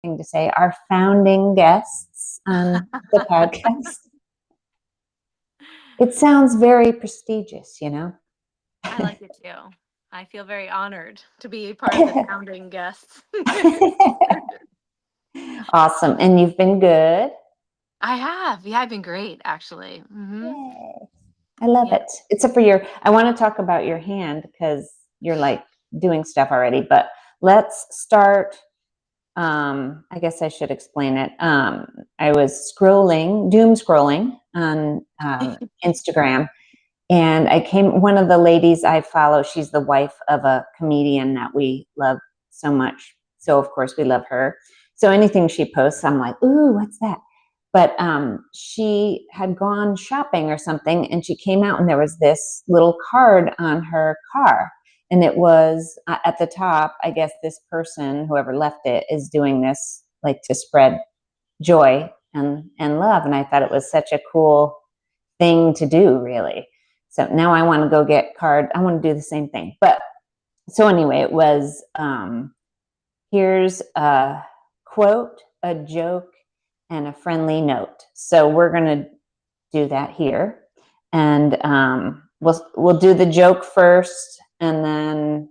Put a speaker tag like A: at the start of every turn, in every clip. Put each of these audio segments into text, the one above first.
A: thing to say, our founding guests on the podcast. It sounds very prestigious, you know?
B: I like it too. I feel very honored to be part of the founding guests.
A: Awesome. And you've been good?
B: I have. Yeah, I've been great, actually.
A: Yay. I love
B: Yeah.
A: it. Except for I want to talk about your hand because you're like doing stuff already, but let's start. I guess I should explain it. I was doom scrolling on Instagram, and one of the ladies I follow, she's the wife of a comedian that we love so much. So of course we love her. So anything she posts, I'm like, ooh, what's that? But she had gone shopping or something, and she came out and there was this little card on her car. And it was at the top, I guess this person, whoever left it, is doing this like to spread joy and love. And I thought it was such a cool thing to do, really. So now I want to go get card. I want to do the same thing. But so anyway, it was here's a quote, a joke, and a friendly note. So we're going to do that here. And we'll do the joke first and then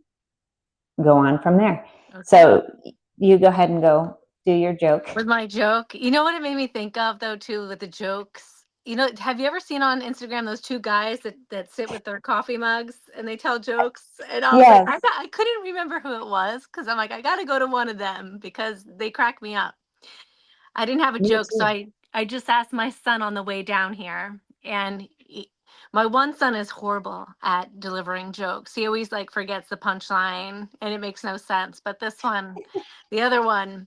A: go on from there.
B: Okay.
A: So you go ahead and go do your joke.
B: With my joke, you know what it made me think of though too with the jokes. Have you ever seen on Instagram those two guys that sit with their coffee mugs and they tell jokes? And I was like,
A: Yes.
B: I couldn't remember who it was because I'm like, I got to go to one of them because they crack me up. I didn't have a
A: Me
B: joke, so
A: too.
B: I just asked my son on the way down here, and my one son is horrible at delivering jokes. He always like forgets the punchline, and it makes no sense. But this one, the other one,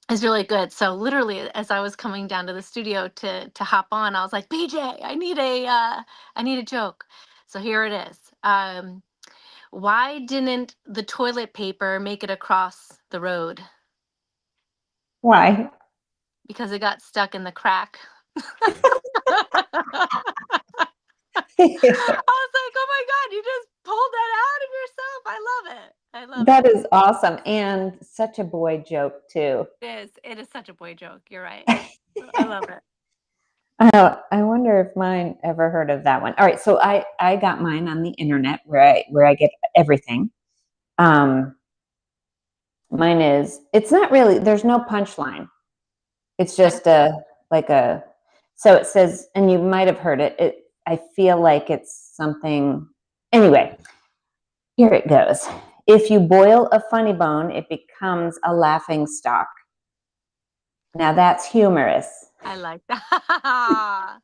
B: is really good. So literally, as I was coming down to the studio to hop on, I was like, BJ, I need a joke. So here it is. Why didn't the toilet paper make it across the road?
A: Why?
B: Because it got stuck in the crack. I was like, oh my God, you just pulled that out of yourself. I love it. I love
A: That
B: it.
A: is awesome and such a boy joke too.
B: It is. It is such a boy joke. You're right. I love it.
A: I wonder if mine ever heard of that one. All right, so I got mine on the internet where I get everything. Mine is it's not really there's no punchline. It's just so it says, and you might have heard it. I feel like it's something. Anyway, here it goes. If you boil a funny bone, it becomes a laughing stock. Now that's humorous.
B: I like that.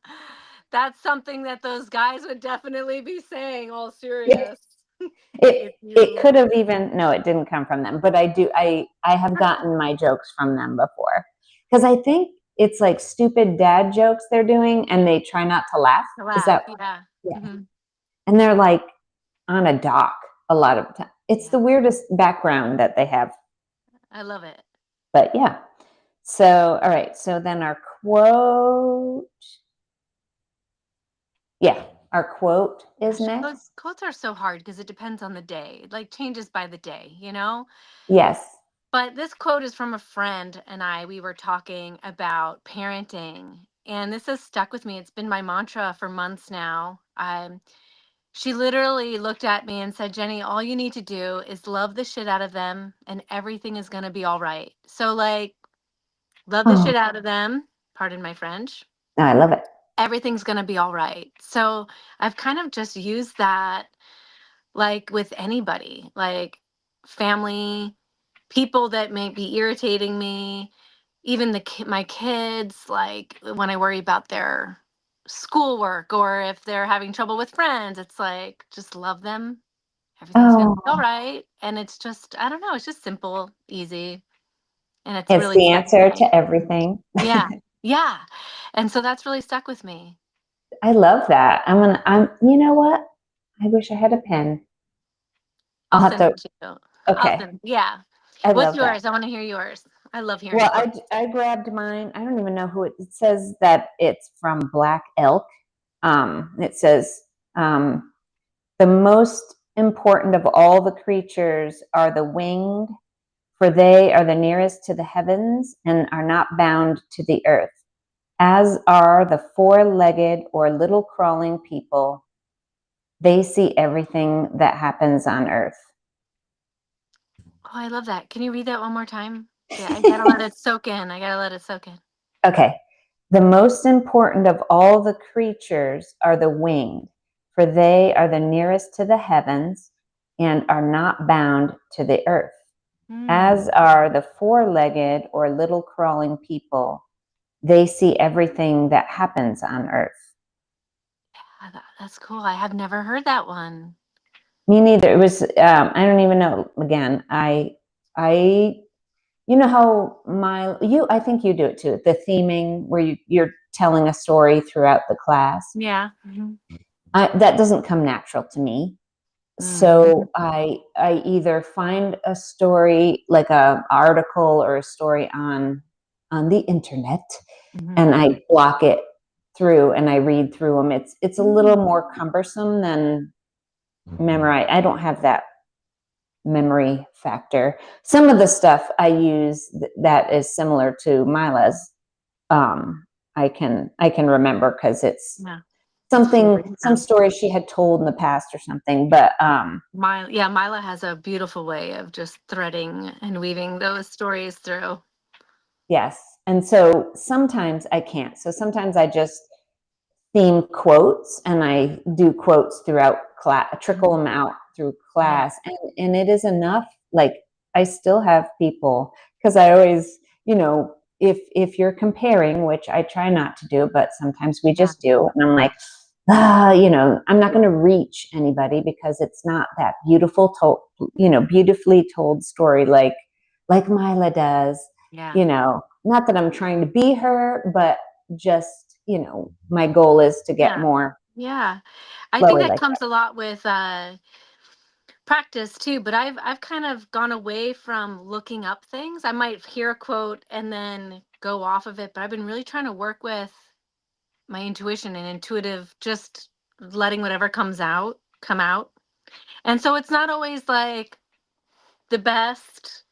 B: That's something that those guys would definitely be saying, all serious. If
A: It
B: you
A: could have even no, it didn't come from them, but I have gotten my jokes from them before because I think it's like stupid dad jokes they're doing, and they try not to laugh. Is
B: laugh,
A: that
B: yeah.
A: yeah?
B: Hmm.
A: And they're like on a dock a lot of time. It's
B: Yeah.
A: the weirdest background that they have,
B: I love it.
A: but yeah. So all right, so then our quote. Yeah, our quote is
B: Gosh,
A: next.
B: quotes are so hard because it depends on the day. It like changes by the day, you know?
A: Yes.
B: But this quote is from a friend and we were talking about parenting. And this has stuck with me. It's been my mantra for months now. She literally looked at me and said, Jenny, all you need to do is love the shit out of them and everything is going to be all right. So, like, love the
A: Oh,
B: shit out of them. Pardon my French.
A: I love it.
B: Everything's going to be all right. So, I've kind of just used that like with anybody, like family, people that may be irritating me, even my kids, like when I worry about their schoolwork or if they're having trouble with friends, it's like just love them. Everything's gonna be all
A: Oh,
B: right. And it's just, I don't know, it's just simple, easy, and it's
A: it's
B: really
A: the
B: stuck with
A: answer
B: me.
A: to everything.
B: Yeah. Yeah. And so that's really stuck with me.
A: I love that. You know what? I wish I had a pen. I'll
B: I'll
A: have
B: send
A: to,
B: it to you. I'll
A: okay.
B: send, yeah.
A: I
B: What's
A: love that.
B: yours? I want to hear yours. I love hearing
A: Well,
B: quotes.
A: I grabbed mine. I don't even know it says that it's from Black Elk. It says, the most important of all the creatures are the winged, for they are the nearest to the heavens and are not bound to the earth, as are the four-legged or little crawling people. They see everything that happens on earth.
B: Oh, I love that. Can you read that one more time? Yeah, I gotta let it soak in. I gotta let it soak in.
A: Okay. The most important of all the creatures are the winged, for they are the nearest to the heavens and are not bound to the earth, as are the four-legged or little crawling people. They see everything that happens on earth.
B: That's cool. I have never heard that one.
A: Me neither. It was, I don't even know. Again, you know how I think you do it too. The theming where you're telling a story throughout the class.
B: Yeah.
A: That doesn't come natural to me. So I either find a story like a article or a story on the internet, and I block it through and I read through them. It's a little more cumbersome than memorize. I don't have that memory factor. Some of the stuff I use that is similar to Mila's, I can remember because it's some story she had told in the past or something. But
B: Mila has a beautiful way of just threading and weaving those stories through.
A: yes, and so sometimes I can't. So sometimes I just theme quotes and I do quotes throughout class, trickle them out through class, and it is enough. Like I still have people, because I always, if you're comparing, which I try not to do, but sometimes we just do, and I'm like, I'm not going to reach anybody because it's not that beautifully told story like Mila does. Not that I'm trying to be her, but just, my goal is to get more.
B: Yeah. I think that comes a lot with practice too, but I've kind of gone away from looking up things. I might hear a quote and then go off of it, but I've been really trying to work with my intuition and intuitive, just letting whatever come out. And so it's not always like the best,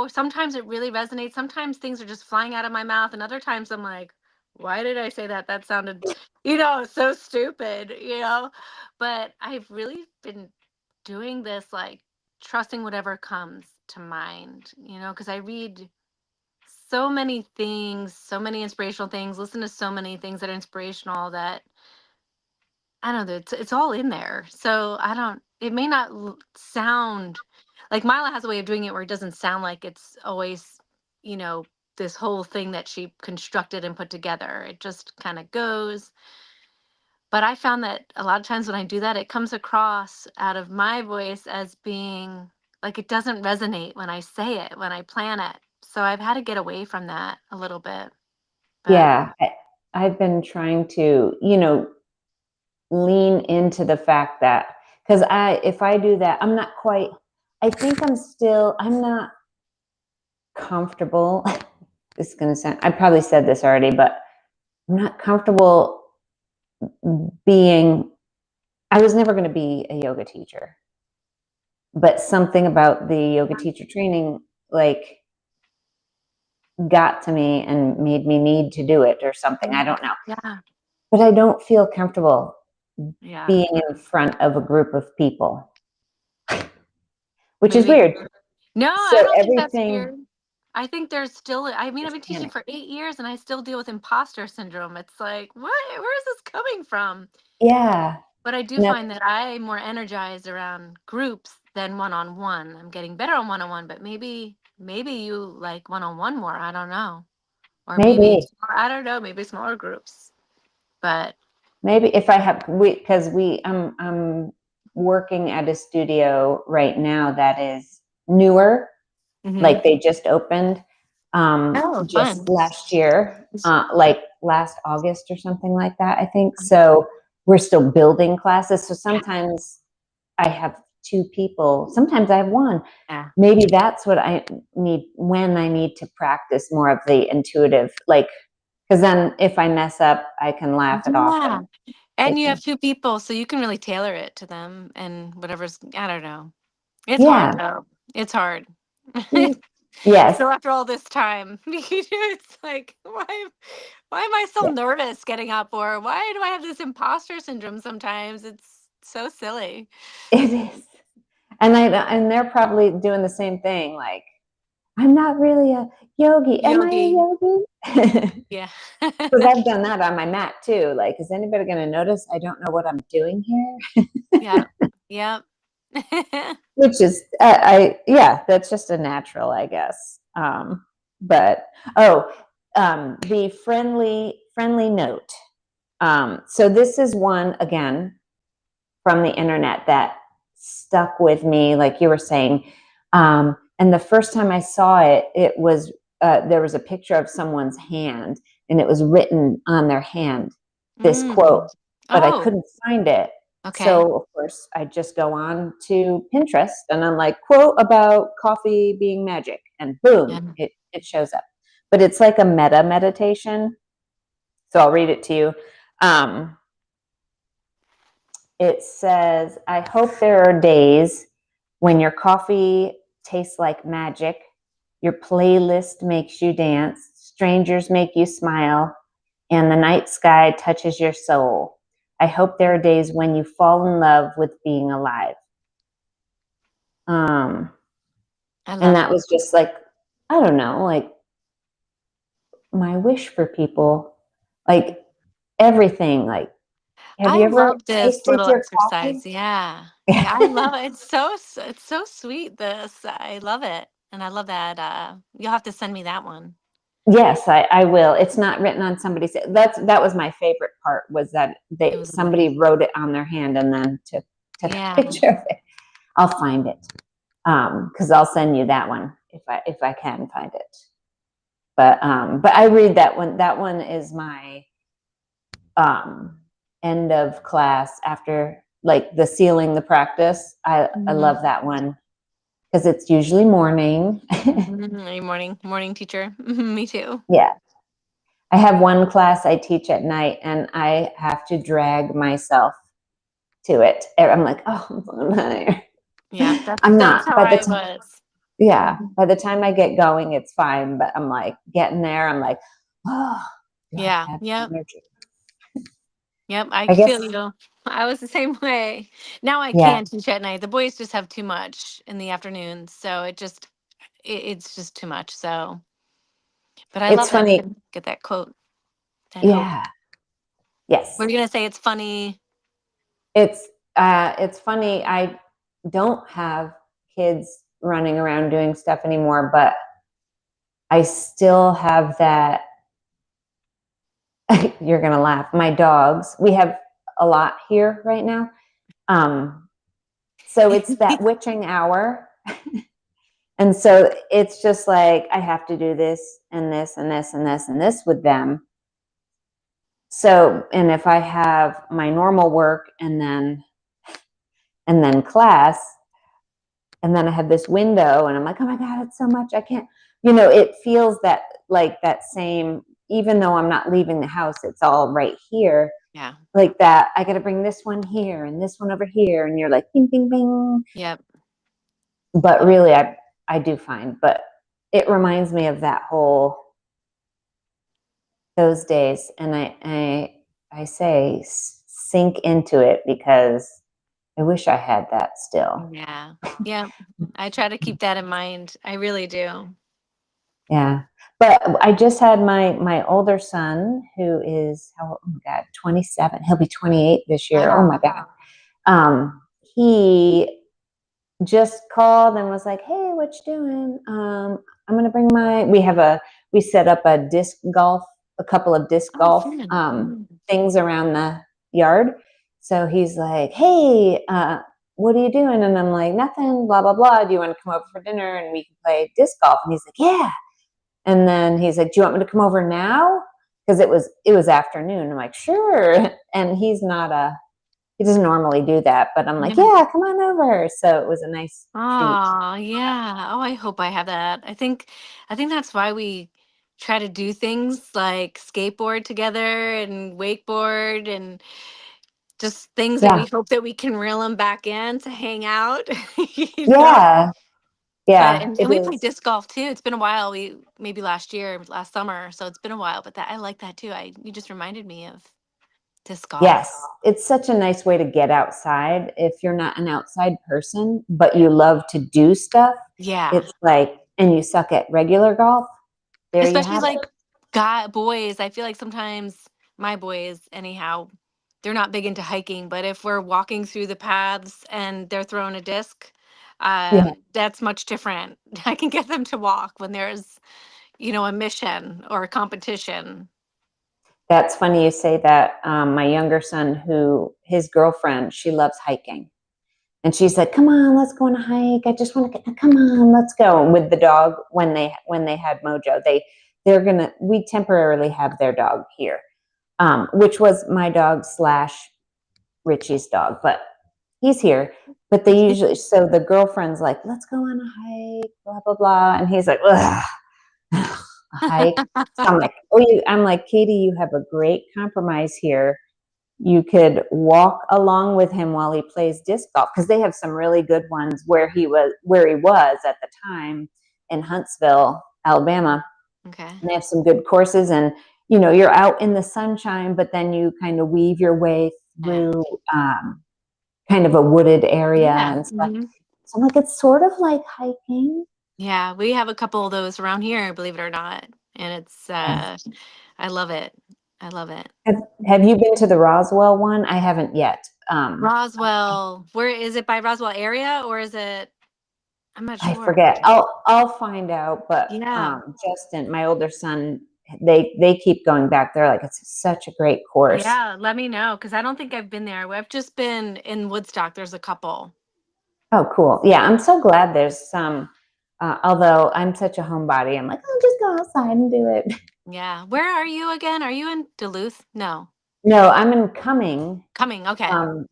B: sometimes it really resonates. Sometimes things are just flying out of my mouth, and other times I'm like, why did I say that? That sounded, so stupid, but I've really been doing this, like trusting whatever comes to mind, because I read so many things, so many inspirational things, listen to so many things that are inspirational that I don't know, it's all in there. So it may not sound like Mila has a way of doing it where it doesn't sound like it's always, you know, this whole thing that she constructed and put together. It just kind of goes. But I found that a lot of times when I do that, it comes across out of my voice as being like it doesn't resonate when I say it, when I plan it. So I've had to get away from that a little bit. But
A: yeah, I've been trying to, lean into the fact that, because if I do that, I'm not quite, I think I'm not comfortable. This is going to sound, I probably said this already, but I'm not comfortable I was never going to be a yoga teacher, but something about the yoga teacher training, like, got to me and made me need to do it or something. I don't know.
B: yeah,
A: But I don't feel comfortable
B: yeah.
A: being in front of a group of people, which is
B: Maybe.
A: weird.
B: No, I
A: So
B: don't think that's
A: everything,
B: weird. I think there's still, I mean, I've
A: there's
B: been teaching
A: panic.
B: for 8 years and I still deal with imposter syndrome. It's like, what? Where is this coming from?
A: Yeah.
B: But I do
A: No,
B: find that I'm more energized around groups than one-on-one. I'm getting better on one-on-one, but maybe you like one-on-one more. I don't know. Or maybe,
A: maybe,
B: I don't know, maybe smaller groups. But
A: if I have, because I'm working at a studio right now that is newer, like they just opened,
B: oh,
A: just
B: fun.
A: last year, like last August or something like that, I think. So we're still building classes. So sometimes I have two people, sometimes I have one.
B: Yeah.
A: Maybe that's what I need when I need to practice more of the intuitive, like, because then if I mess up, I can laugh it off.
B: Yeah.
A: And
B: And you have two people, so you can really tailor it to them and whatever's, I don't know. It's hard
A: yeah,
B: though. It's hard.
A: Yes.
B: So after all this time, it's like, why am I so
A: Yeah,
B: nervous getting up? Or why do I have this imposter syndrome sometimes? It's so silly.
A: it is. And they're probably doing the same thing. Like, I'm not really a yogi. Am I a
B: Yogi.
A: yogi?
B: Yeah.
A: Because I've done that on my mat too. Like, is anybody going to notice I don't know what I'm doing here?
B: Yeah. Yep.
A: Which is, yeah, that's just a natural, I guess. But oh, the friendly note. So this is one again from the internet that stuck with me, like you were saying. And the first time I saw it, it was there was a picture of someone's hand, and it was written on their hand, this quote,
B: Mm.
A: but I
B: Oh,
A: couldn't find it.
B: okay.
A: So of course I just go on to Pinterest and I'm like, quote about coffee being magic, and
B: Yeah.
A: boom, it shows up. But it's like a meta meditation. So I'll read it to you. Um, it says, I hope there are days when your coffee tastes like magic, your playlist makes you dance, strangers make you smile, and the night sky touches your soul. I hope there are days when you fall in love with being alive. Um,
B: I
A: and
B: love
A: that
B: it.
A: was just like, I don't know, like my wish for people, like everything. Like, have
B: I
A: you ever
B: love this
A: tasted
B: little
A: your coffee?
B: exercise. Yeah. Yeah, I love it. It's so sweet, this. I love it. And I love that. You'll have to send me that one.
A: Yes, I will. It's not written on somebody's. That was my favorite part, was that
B: It
A: they
B: was
A: somebody
B: amazing.
A: wrote it on their hand and then took a
B: Yeah.
A: picture of it. I'll find it, because I'll send you that one if I can find it. But I read that one. That one is my um end of class after, like, the sealing the practice. I love
B: Mhm.
A: that one because it's usually morning.
B: Are you morning teacher? Me too.
A: Yeah. I have one class I teach at night and I have to drag myself to it. I'm like, oh, I'm so tired.
B: Yeah,
A: I'm
B: that's
A: not.
B: how I was.
A: Yeah,
B: Mhm.
A: by the time I get going, it's fine. But I'm like getting there. I'm like, oh, do I
B: Yeah.
A: have
B: Yep.
A: energy?
B: Yep. I
A: I
B: feel
A: guess,
B: you. I was the same way. Now I
A: yeah,
B: can't teach at night. The boys just have too much in the afternoons, so it's just too much. So, but I
A: it's
B: love it.
A: funny.
B: Get that quote. That hope.
A: Yeah, yes,
B: We're gonna say it's funny.
A: it's it's funny. I don't have kids running around doing stuff anymore, but I still have that. You're gonna laugh. My dogs. We have a lot here right now. Um, so it's that witching hour. And so it's just like I have to do this and this and this and this and this with them. So, and if I have my normal work and then class, and then I have this window and I'm like, oh my God, it's so much. I can't, it feels that, like that same, even though I'm not leaving the house, it's all right here.
B: Yeah.
A: Like that, I got to bring this one here and this one over here. And you're like, bing, bing, bing.
B: Yep.
A: But really, I do find, but it reminds me of that whole, those days. And I say sink into it because I wish I had that still.
B: Yeah. Yep. I try to keep that in mind. I really do.
A: Yeah. But I just had my older son, who is, oh my God, 27. He'll be 28 this year. Oh my
B: Wow.
A: God. He just called and was like, "Hey, what you doing? I'm gonna bring we set up a couple of disc
B: Oh,
A: golf
B: fun.
A: things around the yard." So he's like, "Hey, what are you doing?" And I'm like, "Nothing, blah blah blah. Do you want to come over for dinner and we can play disc golf?" And he's like, "Yeah." And then he's like, "Do you want me to come over now?" Because it was afternoon. I'm like, "Sure." And he doesn't normally do that, but I'm like,
B: Yeah.
A: "Yeah, come on over." So it was a nice treat.
B: Oh, yeah. Oh, I hope I have that. I think that's why we try to do things like skateboard together and wakeboard and just things that we
A: Yeah.
B: hope that we can reel them back in to hang out. You know?
A: Yeah.
B: But
A: Yeah,
B: and
A: it
B: we play
A: is.
B: disc golf too. It's been a while. We maybe last year, last summer, so it's been a while. But that I like that too. I You just reminded me of disc golf.
A: Yes, it's such a nice way to get outside if you're not an outside person, but you love to do stuff.
B: Yeah,
A: It's like, and you suck at regular golf, there you
B: especially
A: have it.
B: like boys. I feel like sometimes my boys, anyhow, they're not big into hiking. But if we're walking through the paths and they're throwing a disc,
A: Yeah.
B: that's much different. I can get them to walk when there's a mission or a competition.
A: That's funny you say that. My younger son, who his girlfriend, she loves hiking. And she's like, "Come on, let's go on a hike. I just want to get, come on, let's go." And with the dog, when they had Mojo, we temporarily have their dog here, which was my dog slash Richie's dog, but he's here. But they usually, so the girlfriend's like, "Let's go on a hike, blah blah blah," and he's like, "Ugh, a hike." So I'm like, I'm like, "Katie, you have a great compromise here. You could walk along with him while he plays disc golf, because they have some really good ones where he was at the time in Huntsville, Alabama.
B: Okay.
A: And they have some good courses, and you're out in the sunshine, but then you kind of weave your way
B: Yeah.
A: through kind of a wooded area
B: Yeah.
A: and stuff.
B: Hmm.
A: So I'm like, it's sort of like hiking.
B: Yeah. We have a couple of those around here, believe it or not. And
A: Yeah.
B: I love it. I love it.
A: Have you been to the Roswell one? I haven't yet.
B: Roswell, where is it, by Roswell area or is it? I'm not
A: I
B: sure.
A: forget. I'll find out. But
B: Yeah.
A: Justin, my older son, they keep going back. They're like, it's such a great course.
B: Yeah. Let me know because I don't think I've been there. I've just been in Woodstock. There's a couple.
A: Oh, cool. Yeah, I'm so glad there's some. Although I'm such a homebody, I'm like, I'll just go outside and do it.
B: Yeah. Where are you again? Are you in Duluth? No.
A: No, I'm in Cumming,
B: Coming. Okay.
A: um,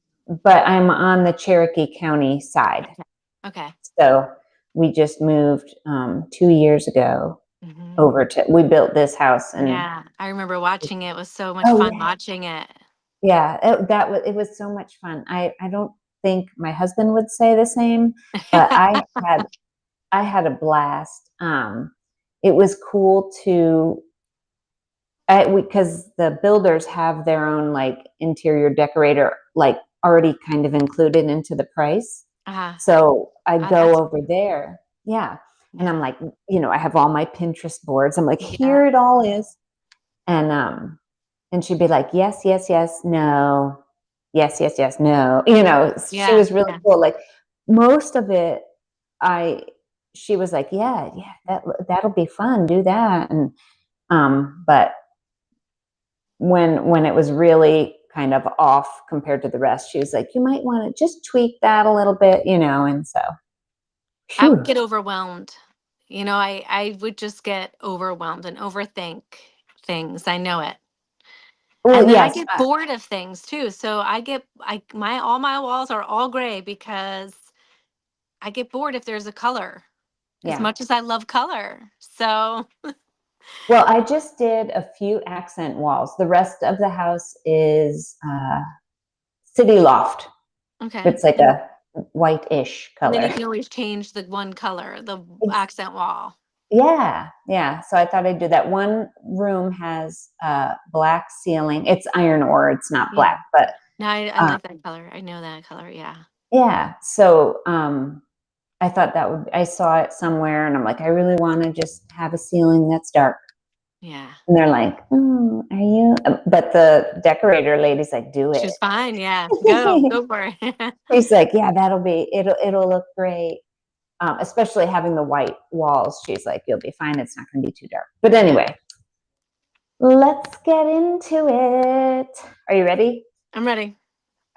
A: but I'm on the Cherokee County side.
B: Okay. Okay.
A: So we just moved 2 years ago
B: Hmm.
A: over to. We built this house, and
B: Yeah. I remember watching it. It was so much
A: oh
B: fun
A: yeah,
B: watching it.
A: yeah, it was so much fun. I don't think my husband would say the same, but I had a blast. It was cool to because the builders have their own like interior decorator like already kind of included into the price.
B: uh,
A: So I go
B: that's
A: over there, yeah, and I'm
B: yeah.
A: like, I have all my Pinterest boards. I'm like,
B: Yeah.
A: here it all is, and she'd be like, yes, yes, yes, no, yes, yes, yes, no. She
B: Yeah.
A: was really
B: Yeah.
A: cool. Like most of it, I she was like, yeah, yeah, that'll be fun, do that, and but when it was really kind of off compared to the rest, she was like, you might want to just tweak that a little bit, and so,
B: I would
A: phew.
B: get overwhelmed. I would just get overwhelmed and overthink things. I know it. And
A: Well,
B: then I
A: yes,
B: get bored of things too. So my all my walls are all gray because I get bored if there's a color. As
A: yeah.
B: much as I love color. So,
A: Well, I just did a few accent walls. The rest of the house is city loft.
B: okay.
A: It's like a white-ish
B: And then
A: color.
B: you can always change the one color, the accent wall.
A: Yeah, yeah. So I thought I'd do that. One room has black ceiling. It's iron ore. It's not
B: Yeah.
A: black, but
B: No, I
A: uh,
B: like that color. I know that color. Yeah.
A: yeah. So I thought I saw it somewhere, and I'm like, I really want to just have a ceiling that's dark.
B: Yeah.
A: And they're like, oh, are you? But the decorator lady's like, do
B: She
A: it.
B: was fine. Yeah. Go for it.
A: He's like, yeah, it'll look great. Especially having the white walls. She's like, you'll be fine. It's not going to be too dark. But
B: Yeah.
A: anyway, let's get into it. Are you ready?
B: I'm ready.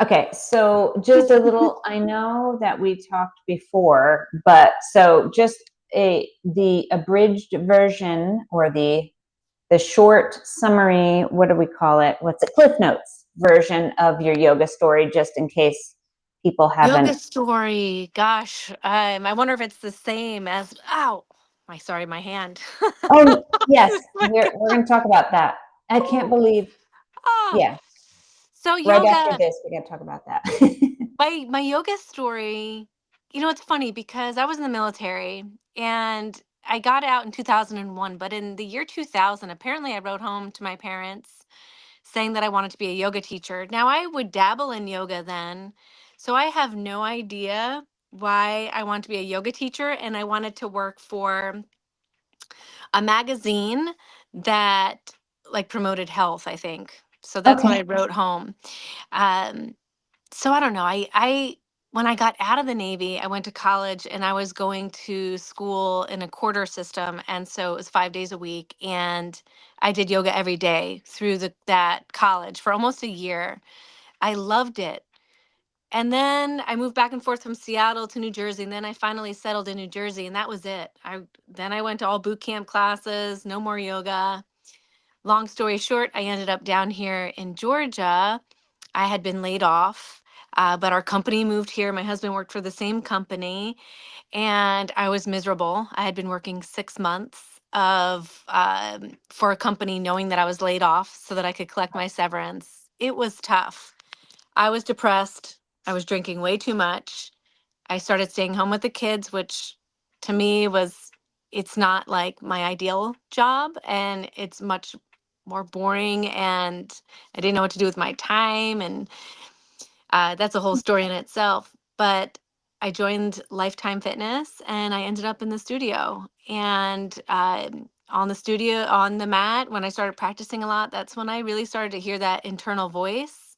A: Okay, so just a little, I know that we talked before, but so just the abridged version or the short summary, what do we call it? What's it? Cliff Notes version of your yoga story, just in case people
B: Yoga
A: haven't.
B: story. Gosh, I wonder if it's the same as. Ow, my hand.
A: Oh, yes, we're going to talk about that. I can't believe,
B: Ah,
A: yeah,
B: so
A: right after
B: yoga.
A: this, we're going to talk about that.
B: My yoga story. It's funny because I was in the military and I got out in 2001, but in the year 2000, apparently I wrote home to my parents saying that I wanted to be a yoga teacher. Now, I would dabble in yoga then, so I have no idea why I wanted to be a yoga teacher, and I wanted to work for a magazine that like promoted health, I think. So that's what I
A: Okay.
B: wrote home. Um, so I don't know. I when I got out of the Navy, I went to college and I was going to school in a quarter system, and so it was 5 days a week, and I did yoga every day through that college for almost a year. I loved it. And then I moved back and forth from Seattle to New Jersey, and then I finally settled in New Jersey, and that was it. I went to all boot camp classes, no more yoga. Long story short, I ended up down here in Georgia. I had been laid off, but our company moved here. My husband worked for the same company, and I was miserable. I had been working 6 months of for a company, knowing that I was laid off, so that I could collect my severance. It was tough. I was depressed. I was drinking way too much. I started staying home with the kids, which to me was, it's not like my ideal job, and it's much more boring, and I didn't know what to do with my time, and that's a whole story in itself. But I joined Lifetime Fitness and I ended up in the studio. And on the mat, when I started practicing a lot, that's when I really started to hear that internal voice.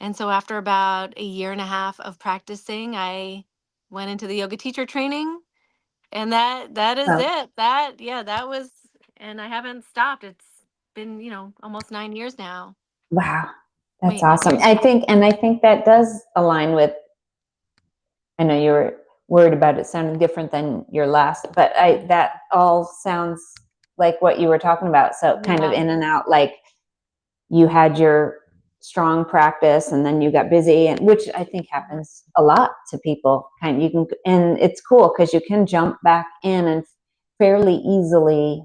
B: And so after about a year and a half of practicing, I went into the yoga teacher training, and that is
A: Oh,
B: it. That was, and I haven't stopped. It's been, almost 9 years now.
A: wow. That's
B: Wait,
A: awesome. I think that does align with, I know you were worried about it sounding different than your last, but that all sounds like what you were talking about. So kind of
B: yeah,
A: in and out, like you had your strong practice and then you got busy, and which I think happens a lot to people. You can, and it's cool because you can jump back in and fairly easily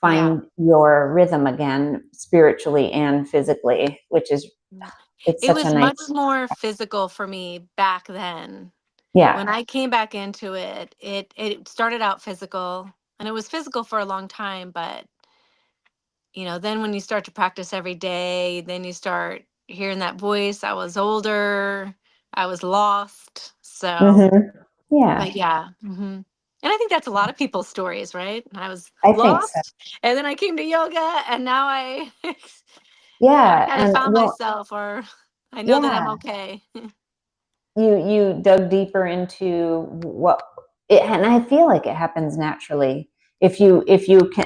B: yeah.
A: find your rhythm again, spiritually and physically, which is,
B: Mm.
A: it's
B: It
A: such a
B: was much
A: nice,
B: more physical for me back then.
A: yeah.
B: When I came back into it, it started out physical, and it was physical for a long time, but then when you start to practice every day, then you start hearing that voice. I was older, I was lost. So,
A: Hmm. Yeah,
B: but yeah. And I think that's a lot of people's stories, right? I was
A: I think so.
B: lost, and then I came to yoga, and now I
A: Yeah,
B: kind of
A: and
B: found
A: well,
B: myself, or I know that I'm
A: yeah,
B: okay.
A: you dug deeper into what it, and I feel like it happens naturally if you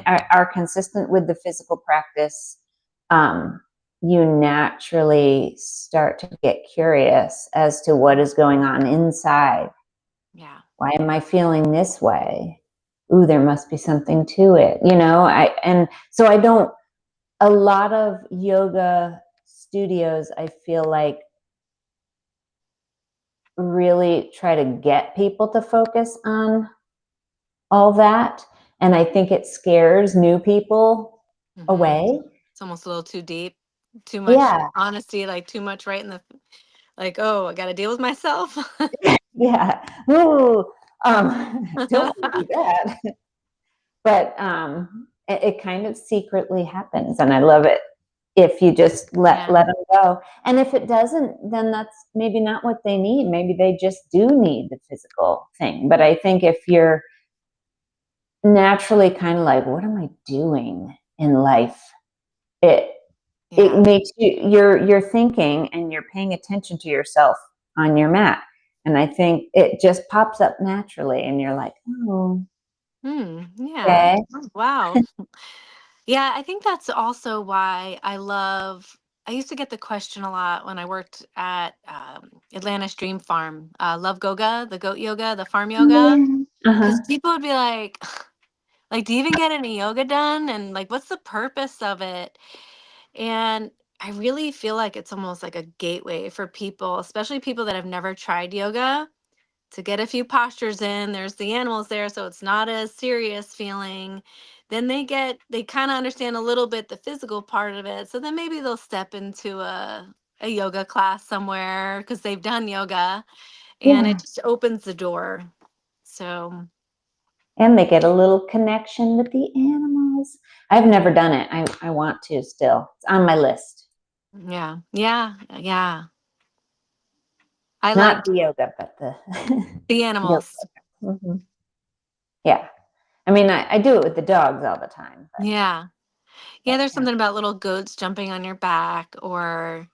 A: are consistent with the physical practice. um you naturally start to get curious as to what is going on inside.
B: Yeah.
A: Why am I feeling this way? Ooh, there must be something to it, I and so I don't, a lot of yoga studios, I feel like, really try to get people to focus on all that. And I think it scares new people
B: hmm
A: away.
B: It's almost a little too deep, too much
A: Yeah.
B: honesty, like too much right in the, like, oh, I got to deal with myself.
A: Yeah. Ooh, don't want to do that. But it kind of secretly happens. And I love it if you just let,
B: Yeah.
A: let them go. And if it doesn't, then that's maybe not what they need. Maybe they just do need the physical thing. But I think if you're naturally kind of like, what am I doing in life? It it
B: Yeah.
A: makes you're thinking and you're paying attention to yourself on your mat. And I think it just pops up naturally and you're like, oh,
B: Yeah.
A: okay.
B: Oh, wow. Yeah, I think that's also why I used to get the question a lot when I worked at Atlantis Dream Farm, Love Goga, the goat yoga, the farm
A: Oh,
B: yoga,
A: yeah. Uh-huh.
B: because people would be like, like, do you even get any yoga done? And like, what's the purpose of it? And I really feel like it's almost like a gateway for people, especially people that have never tried yoga, to get a few postures in. There's the animals there, so it's not as serious feeling. Then they kind of understand a little bit the physical part of it. So then maybe they'll step into a yoga class somewhere because they've done yoga. and
A: Yeah.
B: it just opens the door. So
A: And they get a little connection with the animals. I've never done it. I want to still. It's on my list.
B: yeah, yeah, yeah. I
A: Not
B: like
A: the yoga, but the
B: the
A: yoga.
B: animals.
A: Mhm. Yeah. I mean, I do it with the dogs all the time.
B: Yeah. Yeah,
A: But
B: there's
A: yeah.
B: something about little goats jumping on your back, or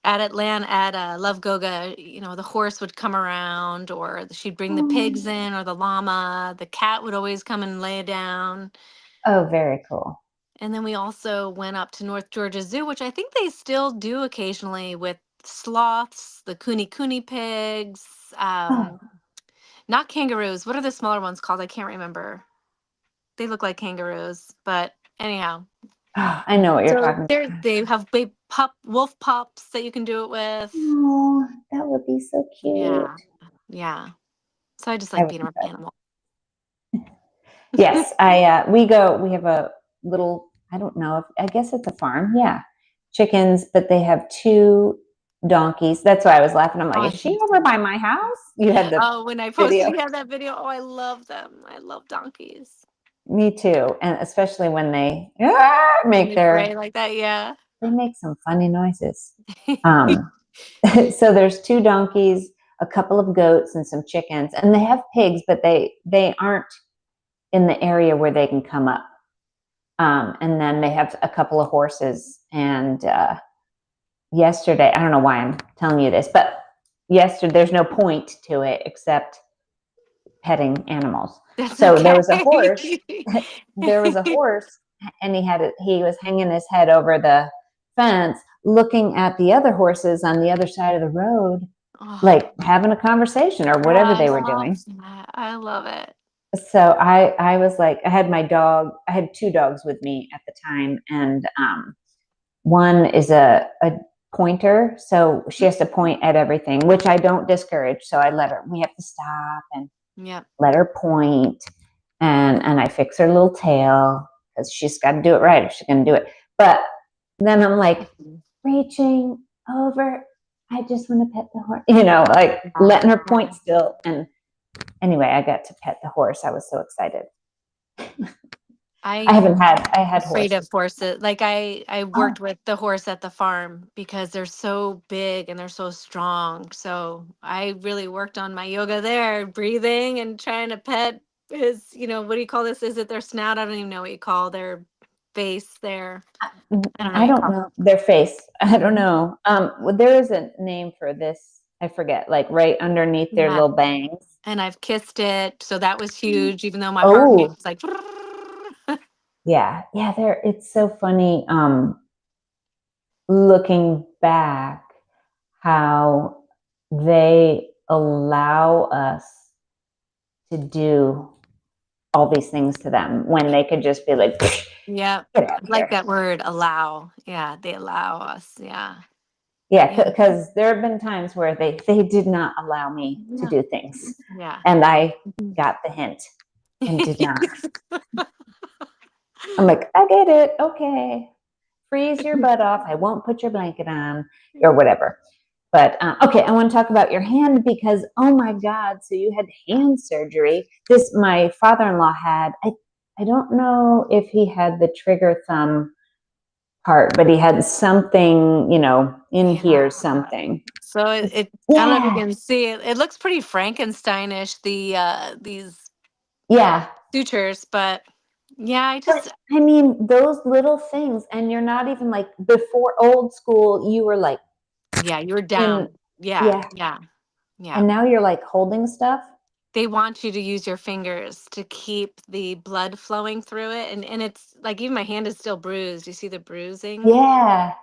B: at Atlanta at Love Goga, the horse would come around, or she'd bring the pigs
A: Oh,
B: in, or the llama. The cat would always come and lay down.
A: oh, very cool.
B: And then we also went up to North Georgia Zoo, which I think they still do occasionally with sloths, the kuni pigs,
A: Oh,
B: not kangaroos. What are the smaller ones called? I can't remember. They look like kangaroos, but anyhow.
A: oh, I know what you're
B: So
A: talking
B: they have big wolf pups that you can do it with.
A: Oh, that would be so cute.
B: Yeah, yeah. So I just
A: I
B: like
A: would
B: being
A: love
B: around
A: that.
B: animals.
A: Yes, we have a little, I don't know if, I guess it's a farm. Yeah. Chickens, but they have two donkeys. That's why I was laughing. I'm like, is she over by my house? You had the
B: Oh, when I posted
A: video.
B: that video, oh, I love them. I love donkeys.
A: Me too. And especially when they
B: When
A: make
B: they
A: their,
B: bray like that, yeah.
A: they make some funny noises. Um, so there's two donkeys, a couple of goats and some chickens, and they have pigs, but they aren't in the area where they can come up. And then they have a couple of horses. And yesterday, I don't know why I'm telling you this, but yesterday, there's no point to it except petting animals.
B: That's
A: So there
B: okay.
A: was a horse. There was a horse, and he was hanging his head over the fence, looking at the other horses on the other side of the road,
B: Oh,
A: like having a conversation or whatever
B: I
A: they were
B: love
A: doing.
B: that. I love it.
A: So I was like, I had my dog. I had two dogs with me at the time, and one is a pointer, so she has to point at everything, which I don't discourage. So I let her. We have to stop and
B: Yep.
A: let her point, and I fix her little tail because she's got to do it right if she's going to do it. But then I'm like reaching over. I just want to pet the horse, like letting her point still. And anyway, I got to pet the horse. I was so excited.
B: I
A: I had
B: afraid of
A: horses.
B: horses. Like I
A: Oh,
B: worked with the horse at the farm because they're so big and they're so strong. So I really worked on my yoga there, breathing and trying to pet his, what do you call this? Is it their snout? I don't even know what you call their face there. I don't know what
A: I
B: you
A: don't
B: call
A: know their face. I don't
B: it.
A: know. Well, there is a name for this. I forget. Like right underneath their
B: Yeah.
A: little bangs.
B: And I've kissed it. So that was huge, even though my heart rate
A: Oh,
B: was like,
A: yeah, yeah. There. It's so funny. Looking back, how they allow us to do all these things to them when they could just be like,
B: yeah.
A: get
B: I
A: out of
B: like
A: here.
B: that word, allow. Yeah. They allow us. Yeah.
A: Yeah,
B: Yeah.
A: because there have been times where they did not allow me to
B: Yeah.
A: do things,
B: Yeah.
A: and I
B: Mhm.
A: got the hint and did not. I'm like, I get it. Okay, freeze your butt off. I won't put your blanket on or whatever. But okay, I want to talk about your hand because oh my God, so you had hand surgery. This my father-in-law had. I don't know if he had the trigger thumb part, but he had something, in here,
B: Yeah.
A: something.
B: So it I don't know if you
A: Yeah,
B: can see it. It looks pretty Frankensteinish, these
A: yeah.
B: sutures, but yeah, I
A: But
B: just
A: I mean, those little things, and you're not even like before old school, you were like
B: yeah, you're
A: in,
B: down. Yeah,
A: yeah.
B: yeah, yeah.
A: And now you're like holding stuff.
B: They want you to use your fingers to keep the blood flowing through it. And it's like even my hand is still bruised. You see the bruising?
A: Yeah.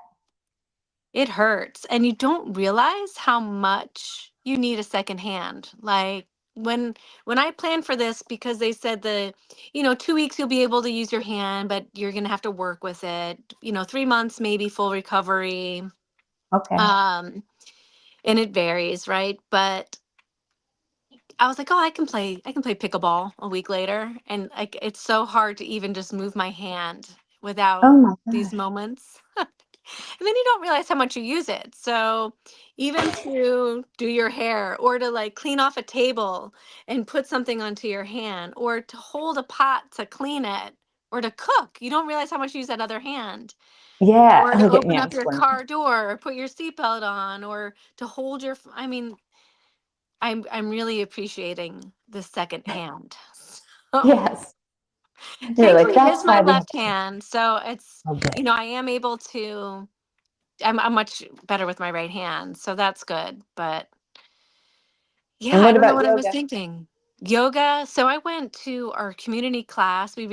B: It hurts. And you don't realize how much you need a second hand. Like when I planned for this, because they said 2 weeks you'll be able to use your hand, but you're gonna have to work with it. 3 months maybe full recovery.
A: Okay.
B: Um, and it varies, right? But I was like, oh, I can play pickleball a week later, and like it's so hard to even just move my hand
A: Oh
B: without
A: my
B: these
A: gosh.
B: moments. And then you don't realize how much you use it. So even to do your hair or to like clean off a table and put something onto your hand or to hold a pot to clean it or to cook, you don't realize how much you use that other hand.
A: Yeah.
B: Or to
A: Oh, get me
B: open
A: on
B: up your
A: swimming.
B: car door or put your seatbelt on or to hold your I mean, I'm really appreciating the second hand. So
A: Yes. You're like,
B: thankfully it is
A: that's
B: my
A: why we have
B: left hand. So it's,
A: oh good.
B: I am able to I'm much better with my right hand, so that's good. But yeah,
A: And
B: I
A: what
B: don't know
A: about
B: what I was
A: yoga?
B: thinking. Yoga. So I went to our community class. We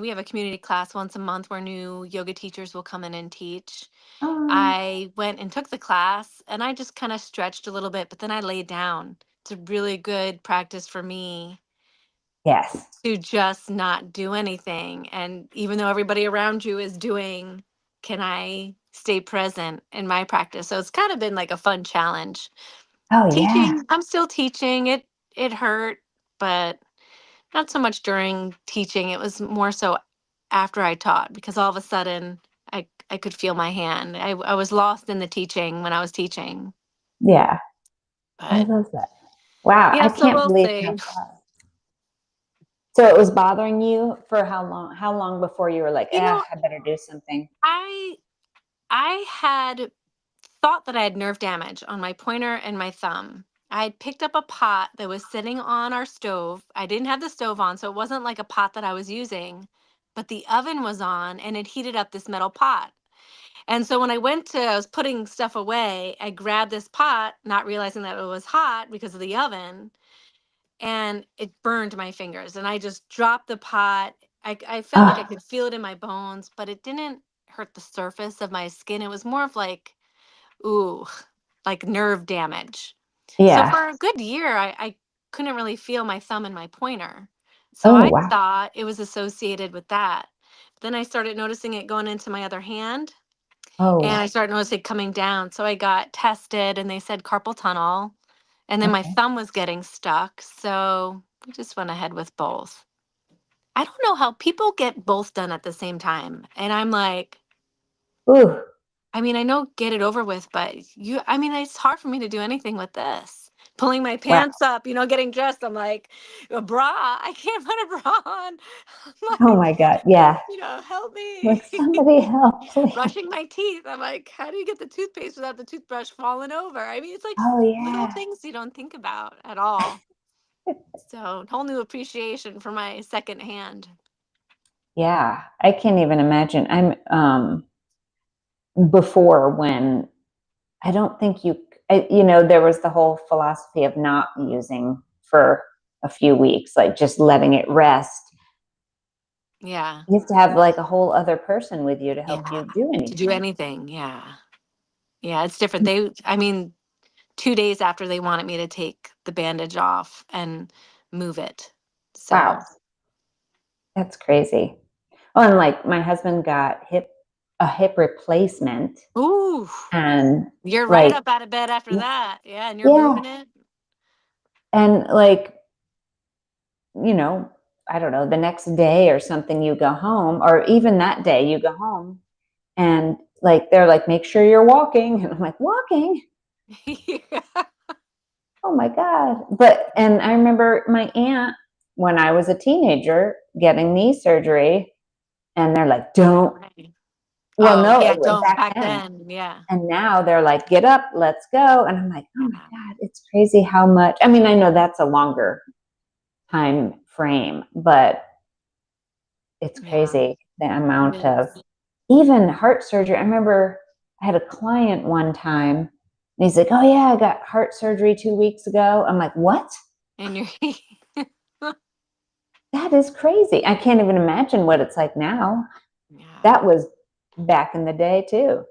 B: have a community class once a month where new yoga teachers will come in and teach.
A: Um,
B: I went and took the class and I just kind of stretched a little bit, but then I laid down. It's a really good practice for me
A: yes.
B: to just not do anything. And even though everybody around you is doing, can I stay present in my practice? So it's kind of been like a fun challenge.
A: Oh yeah.
B: Teaching, I'm still teaching. It hurt, but not so much during teaching. It was more so after I taught because all of a sudden I could feel my hand. I was lost in the teaching when I was teaching.
A: Yeah. I
B: But
A: love that. Wow.
B: yeah,
A: I
B: so
A: can't
B: we'll
A: believe how
B: see.
A: fast. So it was bothering you for how long? How long before you were like,
B: You know,
A: I better do something?
B: I I had thought that I had nerve damage on my pointer and my thumb. I had picked up a pot that was sitting on our stove. I didn't have the stove on, so it wasn't like a pot that I was using, but the oven was on and it heated up this metal pot. And so when I was putting stuff away, I grabbed this pot, not realizing that it was hot because of the oven, and it burned my fingers. And I just dropped the pot. I felt like I
A: Oh,
B: could feel it in my bones, but it didn't hurt the surface of my skin. It was more of like, ooh, like nerve damage. So
A: yeah.
B: for a good year, I couldn't really feel my thumb and my pointer. So
A: Oh,
B: I
A: wow.
B: thought it was associated with that. Then I started noticing it going into my other hand and
A: Oh,
B: I started noticing it coming down. So I got tested and they said carpal tunnel. And then my
A: okay.
B: thumb was getting stuck. So we just went ahead with both. I don't know how people get both done at the same time. And I'm like,
A: Ooh,
B: I mean, I know get it over with, but I mean, it's hard for me to do anything with this. Pulling my
A: wow.
B: pants up, getting dressed. I'm like, a bra, I can't put a bra on. I'm
A: Oh
B: like,
A: my God. Yeah.
B: help me.
A: Like somebody help, please.
B: Brushing my teeth. I'm like, how do you get the toothpaste without the toothbrush falling over? I mean, it's like
A: Oh
B: little
A: yeah.
B: things you don't think about at all. So, whole new appreciation for my second hand.
A: Yeah. I can't even imagine. I'm before when I don't think there was the whole philosophy of not using for a few weeks, like just letting it rest.
B: Yeah.
A: You have to have like a whole other person with you to help
B: Yeah.
A: you do
B: To do
A: anything.
B: anything. Yeah. Yeah. It's different. I mean, 2 days after they wanted me to take the bandage off and move it.
A: Wow,
B: So,
A: that's crazy. Oh, and like my husband got a hip replacement,
B: ooh,
A: and
B: you're right
A: like
B: up out of bed after that. Yeah. And you're
A: yeah,
B: moving it.
A: and like I don't know, the next day or something, you go home, or even that day, you go home, and like they're like, make sure you're walking, and I'm like, walking.
B: Yeah.
A: Oh my God. And I remember my aunt when I was a teenager getting knee surgery, and they're like, don't.
B: Right.
A: Well,
B: Oh,
A: no,
B: yeah. Don't
A: back
B: back
A: then.
B: then. Yeah.
A: And now they're like, get up, let's go. And I'm like, oh my
B: Yeah.
A: God, it's crazy how much. I mean, I know that's a longer time frame, but it's
B: Yeah.
A: crazy the
B: It
A: amount of
B: is.
A: even heart surgery. I remember I had a client one time, and he's like, oh yeah, I got heart surgery 2 weeks ago. I'm like, what?
B: And you're,
A: That is crazy. I can't even imagine what it's like now.
B: yeah.
A: That was back in the day too.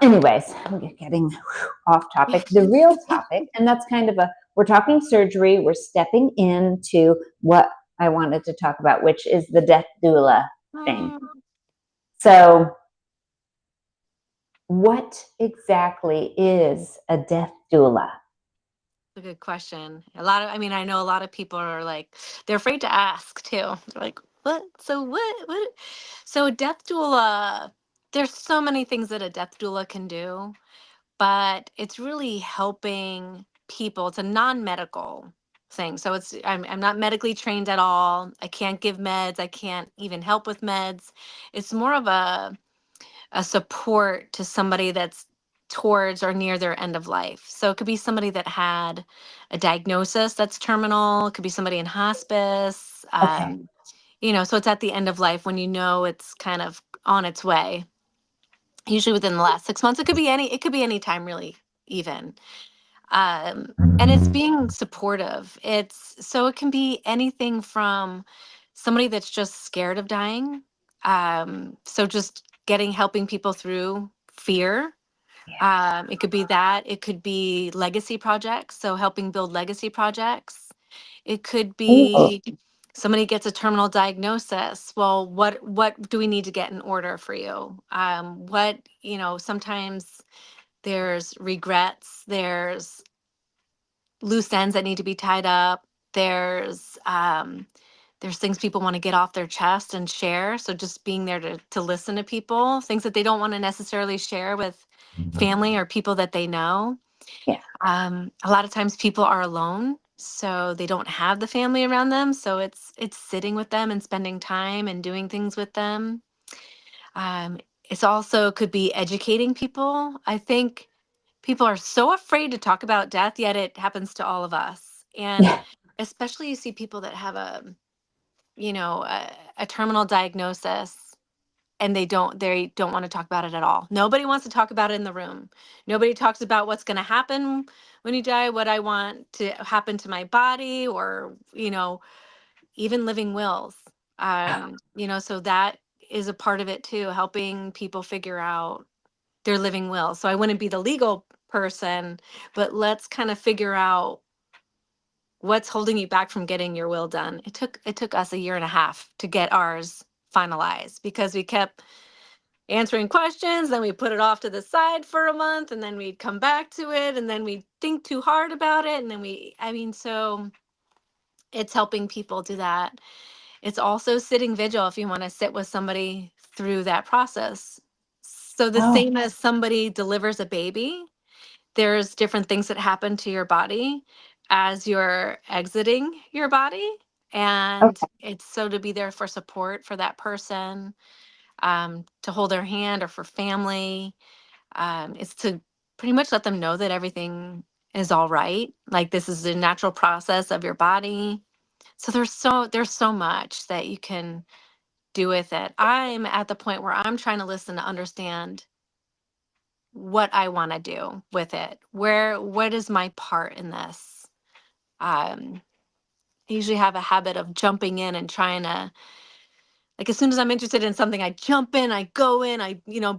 A: Anyways, we're getting off topic. The real topic, and that's kind of we're talking surgery. We're stepping into what I wanted to talk about, which is the death doula thing.
B: Mm,
A: So, what exactly is a death doula?
B: a good question. I mean, I know a lot of people are like, they're afraid to ask too. They're like, what? So what? What? So death doula there's so many things that a death doula can do, but it's really helping people. It's a non-medical thing. So I'm not medically trained at all. I can't give meds. I can't even help with meds. It's more of a support to somebody that's towards or near their end of life. So it could be somebody that had a diagnosis that's terminal. It could be somebody in hospice.
A: Okay.
B: So it's at the end of life when it's kind of on its way. Usually within the last 6 months. It could be any time really, even. And it's being supportive. It can be anything from somebody that's just scared of dying. So just helping people through fear.
A: Yeah.
B: It could be that. It could be legacy projects. So helping build legacy projects. It could
A: Ooh.
B: be somebody gets a terminal diagnosis. Well, what do we need to get in order for you? Sometimes there's regrets. There's loose ends that need to be tied up. There's things people want to get off their chest and share. So just being there to listen to people, things that they don't want to necessarily share with family or people that they know.
A: Yeah.
B: A lot of times people are alone, so they don't have the family around them. So it's sitting with them and spending time and doing things with them. It's also could be educating people. I think people are so afraid to talk about death, yet it happens to all of us. And
A: Yeah.
B: especially you see people that have a terminal diagnosis and they don't want to talk about it at all. Nobody wants to talk about it in the room. Nobody talks about what's going to happen when you die, what I want to happen to my body, or even living wills. So that is a part of it too, helping people figure out their living will. So I wouldn't be the legal person, but let's kind of figure out what's holding you back from getting your will done. It took us a year and a half to get ours finalized because we kept answering questions, then we put it off to the side for a month, and then we'd come back to it, and then we'd think too hard about it, and then so it's helping people do that. It's also sitting vigil if you want to sit with somebody through that process. So the
A: Oh,
B: same as somebody delivers a baby, there's different things that happen to your body as you're exiting your body. And
A: okay.
B: it's so to be there for support for that person, to hold their hand, or for family. It's to pretty much let them know that everything is all right. Like this is a natural process of your body. So there's so much that you can do with it. I'm at the point where I'm trying to listen to understand what I want to do with it. What is my part in this? I usually have a habit of jumping in and trying to, like, as soon as I'm interested in something, I jump in, I go in,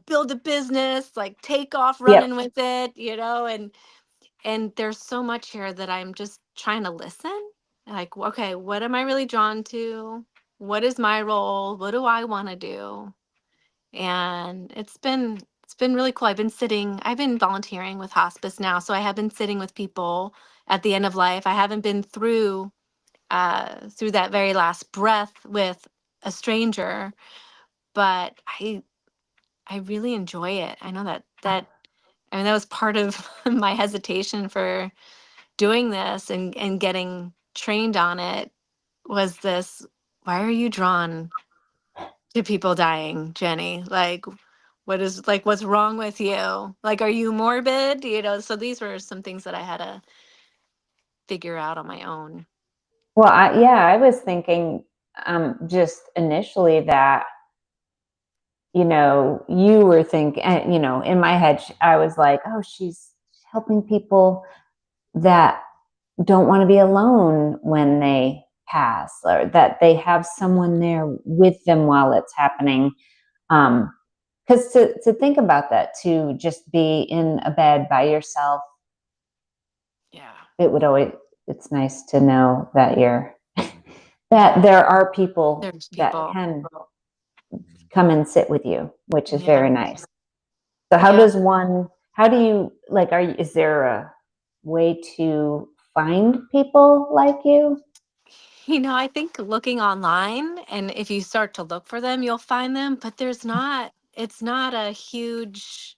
B: build a business, like take off
A: Yep.
B: running with it, and there's so much here that I'm just trying to listen. Like, okay, what am I really drawn to? What is my role? What do I want to do? And it's been really cool. I've been volunteering with hospice now, so I have been sitting with people at the end of life. I haven't been through that very last breath with a stranger, but I really enjoy it. I know that was part of my hesitation for doing this and getting trained on it, was this: why are you drawn to people dying, Jenny? What's wrong with you? Like, are you morbid? So these were some things that I had to figure out on my own.
A: Well, I was thinking just initially that, you were thinking, in my head, I was like, oh, she's helping people that don't want to be alone when they pass, or that they have someone there with them while it's happening. Because to think about that, to just be in a bed by yourself,
B: Yeah.
A: it would always, it's nice to know that that there are people
B: There's
A: that
B: people.
A: can come and sit with you, which is
B: Yeah.
A: very nice. So
B: Yeah.
A: how do you, like, is there a way to find people like you?
B: I think looking online, and if you start to look for them, you'll find them, but there's not. it's not a huge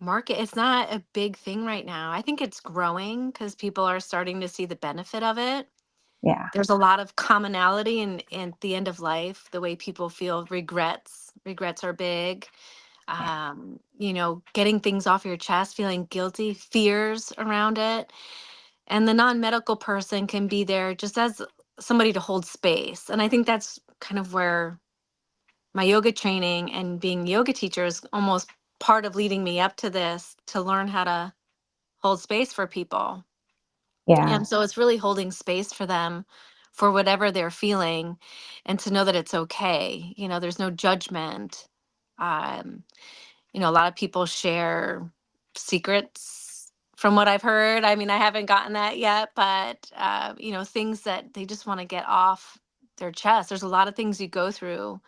B: market. It's not a big thing right now. I think it's growing because people are starting to see the benefit of it.
A: Yeah.
B: There's a lot of commonality in the end of life, the way people feel regrets. Regrets are big.
A: Yeah.
B: Getting things off your chest, feeling guilty, fears around it. And the non-medical person can be there just as somebody to hold space. And I think that's kind of where my yoga training and being yoga teacher is almost part of leading me up to this, to learn how to hold space for people.
A: Yeah.
B: And so it's really holding space for them for whatever they're feeling, and to know that it's okay. There's no judgment. Um, a lot of people share secrets from what I've heard. I mean, I haven't gotten that yet, but things that they just want to get off their chest. There's a lot of things you go through.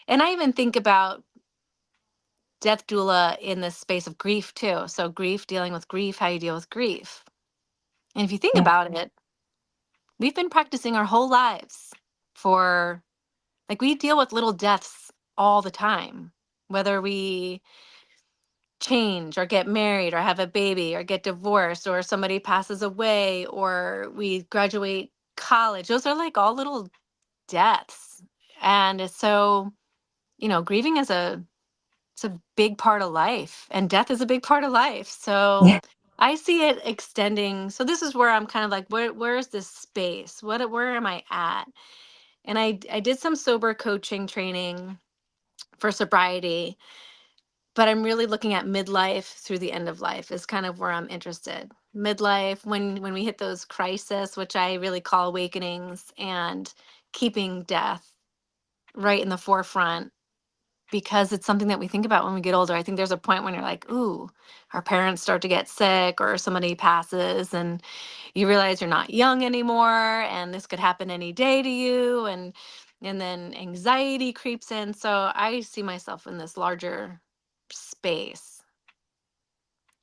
B: And I even think about death doula in the space of grief too. So grief, dealing with grief, how you deal with grief. And if you think
A: Yeah.
B: about it, we've been practicing our whole lives for, like, we deal with little deaths all the time, whether we change or get married or have a baby or get divorced or somebody passes away or we graduate college. Those are like all little deaths. And it's so, grieving is it's a big part of life, and death is a big part of life. So
A: Yeah.
B: I see it extending. So this is where I'm kind of like, where is this space? Where am I at? And I did some sober coaching training for sobriety, but I'm really looking at midlife through the end of life is kind of where I'm interested. Midlife, when we hit those crises, which I really call awakenings, and keeping death right in the forefront, because it's something that we think about when we get older. I think there's a point when you're like, ooh, our parents start to get sick or somebody passes, and you realize you're not young anymore and this could happen any day to you, and then anxiety creeps in. So I see myself in this larger space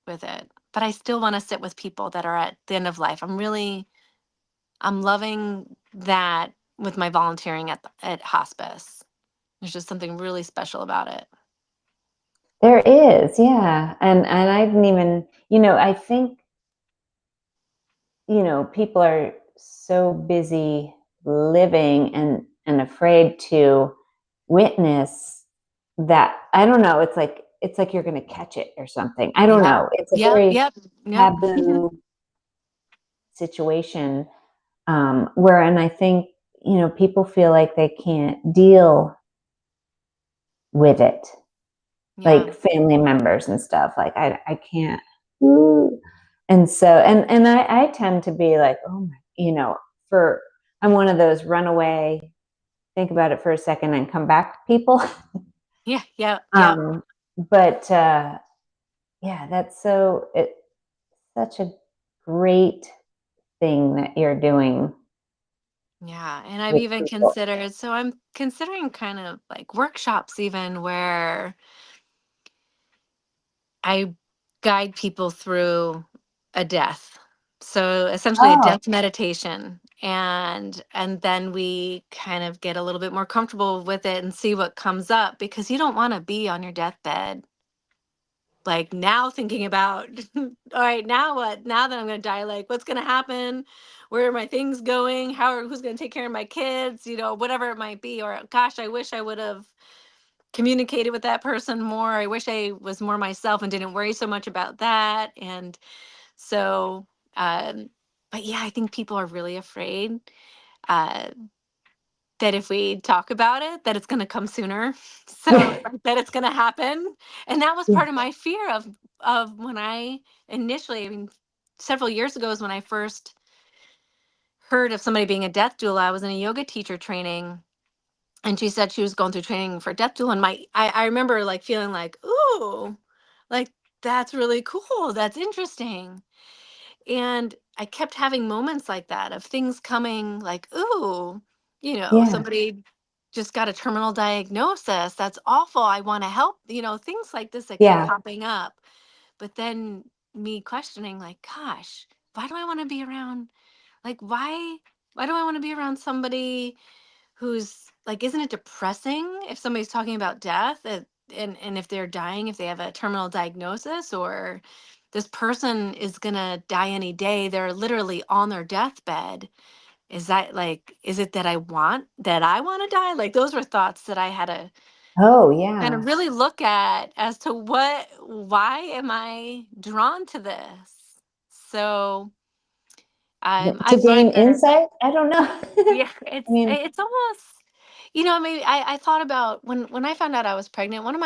B: with it. But I still want to sit with people that are at the end of life. I'm loving that with my volunteering at hospice. There's just something really special about it.
A: There is, yeah. And I didn't even, I think, people are so busy living and afraid to witness that. I don't know, it's like you're going to catch it or something. I don't
B: Yeah.
A: know. It's a
B: Yep.
A: very
B: Yep. Yep.
A: taboo situation, where, and I think, people feel like they can't deal with it,
B: Yeah.
A: like family members and stuff. Like I can't. Ooh. And so, and I tend to be like, oh my, for I'm one of those runaway, think about it for a second and come back people.
B: Yeah. Yeah. Yep.
A: um, but yeah, that's it's such a great thing that you're doing
B: Yeah. And I've
A: with
B: even
A: people.
B: considered, so I'm considering kind of like workshops, even where I guide people through a death. So essentially a
A: Oh,
B: death meditation, and then we kind of get a little bit more comfortable with it and see what comes up, because you don't want to be on your deathbed like now thinking about, all right, now what? Now that I'm going to die, like what's going to happen? Where are my things going? Who's going to take care of my kids? Whatever it might be. Or gosh, I wish I would have communicated with that person more. I wish I was more myself and didn't worry so much about that. And so, um, but yeah, I think people are really afraid uh, that if we talk about it, that it's going to come sooner. So that it's going to happen. And that was
A: yeah,
B: part of my fear of when I initially, I mean, several years ago is when I first heard of somebody being a death doula. I was in a yoga teacher training, and she said she was going through training for death doula. And I remember like feeling like, ooh, like that's really cool. That's interesting. And I kept having moments like that of things coming like, ooh,
A: yeah,
B: somebody just got a terminal diagnosis. That's awful. I want to help, things like this that kept
A: yeah,
B: popping up. But then me questioning, like, gosh, why do I want to be around? Like, why do I want to be around somebody who's like, isn't it depressing if somebody's talking about death? and if they're dying, if they have a terminal diagnosis, or this person is gonna die any day, they're literally on their deathbed. Is that like, is it that I want to die? Like those were thoughts that I had to
A: Oh,
B: kind of
A: yeah.
B: really look at as to why am I drawn to this? So
A: To
B: I've
A: gain
B: learned that,
A: insight? I don't know.
B: yeah,
A: I mean,
B: it's almost, maybe I thought about when I found out I was pregnant, one of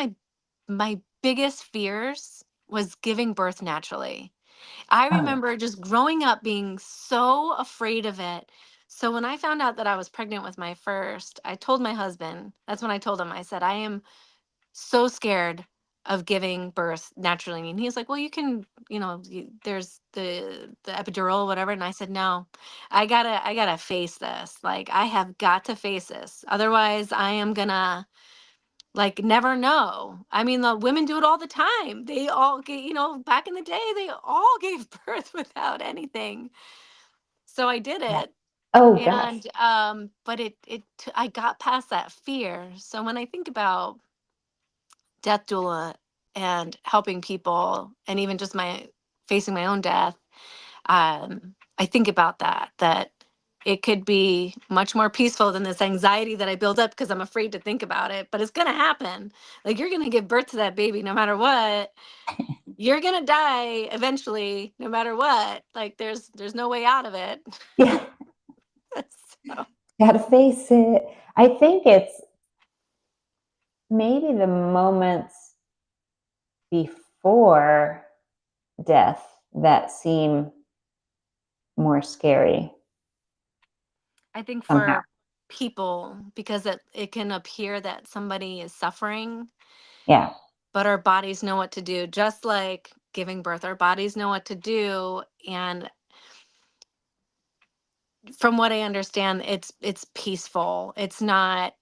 B: my biggest fears was giving birth naturally. I
A: oh,
B: remember just growing up being so afraid of it. So when I found out that I was pregnant with my first, I told my husband, that's when I told him, I said, I am so scared of giving birth naturally. And he's like, well, you can, there's the epidural, whatever. And I said, no, I gotta face this. Like, I have got to face this. Otherwise, I am gonna like never know. I mean, the women do it all the time. They all get, back in the day, they all gave birth without anything. So I did
A: yeah.
B: it.
A: Oh gosh.
B: And but I got past that fear. So when I think about death doula and helping people, and even just my facing my own death, I think about that it could be much more peaceful than this anxiety that I build up because I'm afraid to think about it. But it's gonna happen. Like, you're gonna give birth to that baby no matter what. You're gonna die eventually, no matter what. Like, there's no way out of it.
A: Yeah.
B: So,
A: Gotta face it. I think it's maybe the moments before death that seem more scary
B: I think
A: somehow.
B: for people, because it can appear that somebody is suffering,
A: Yeah.
B: but our bodies know what to do. Just like giving birth, our bodies know what to do. And from what I understand, it's peaceful. It's not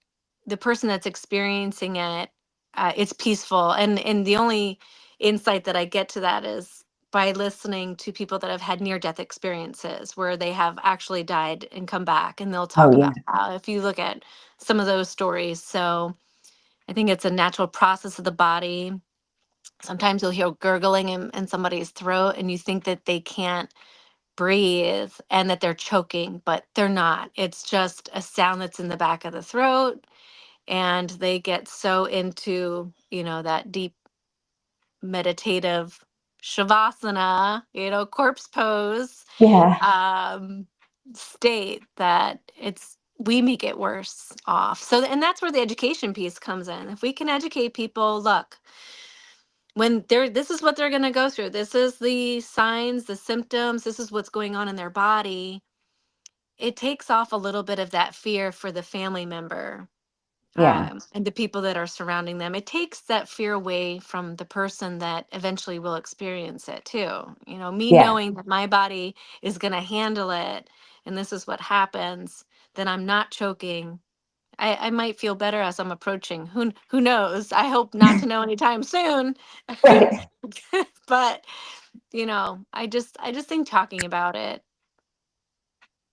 B: the person that's experiencing it. It's peaceful, and the only insight that I get to that is by listening to people that have had near death experiences where they have actually died and come back, and they'll
A: Oh
B: talk
A: yeah.
B: about how, if you look at some of those stories. So I think it's a natural process of the body. Sometimes you'll hear gurgling in somebody's throat, and you think that they can't breathe and that they're choking, but they're not. It's just a sound that's in the back of the throat. And they get so into, that deep meditative shavasana, corpse pose,
A: Yeah.
B: um, state that we make it worse off. So, and that's where the education piece comes in. If we can educate people, look, when this is what they're going to go through, this is the signs, the symptoms, this is what's going on in their body, it takes off a little bit of that fear for the family member,
A: Yeah.
B: and the people that are surrounding them. It takes that fear away from the person that eventually will experience it too. Me
A: Yeah.
B: knowing that my body is going to handle it, and this is what happens, then I'm not choking. I might feel better as I'm approaching. Who knows? I hope not to know anytime soon.
A: Right.
B: But I just think talking about it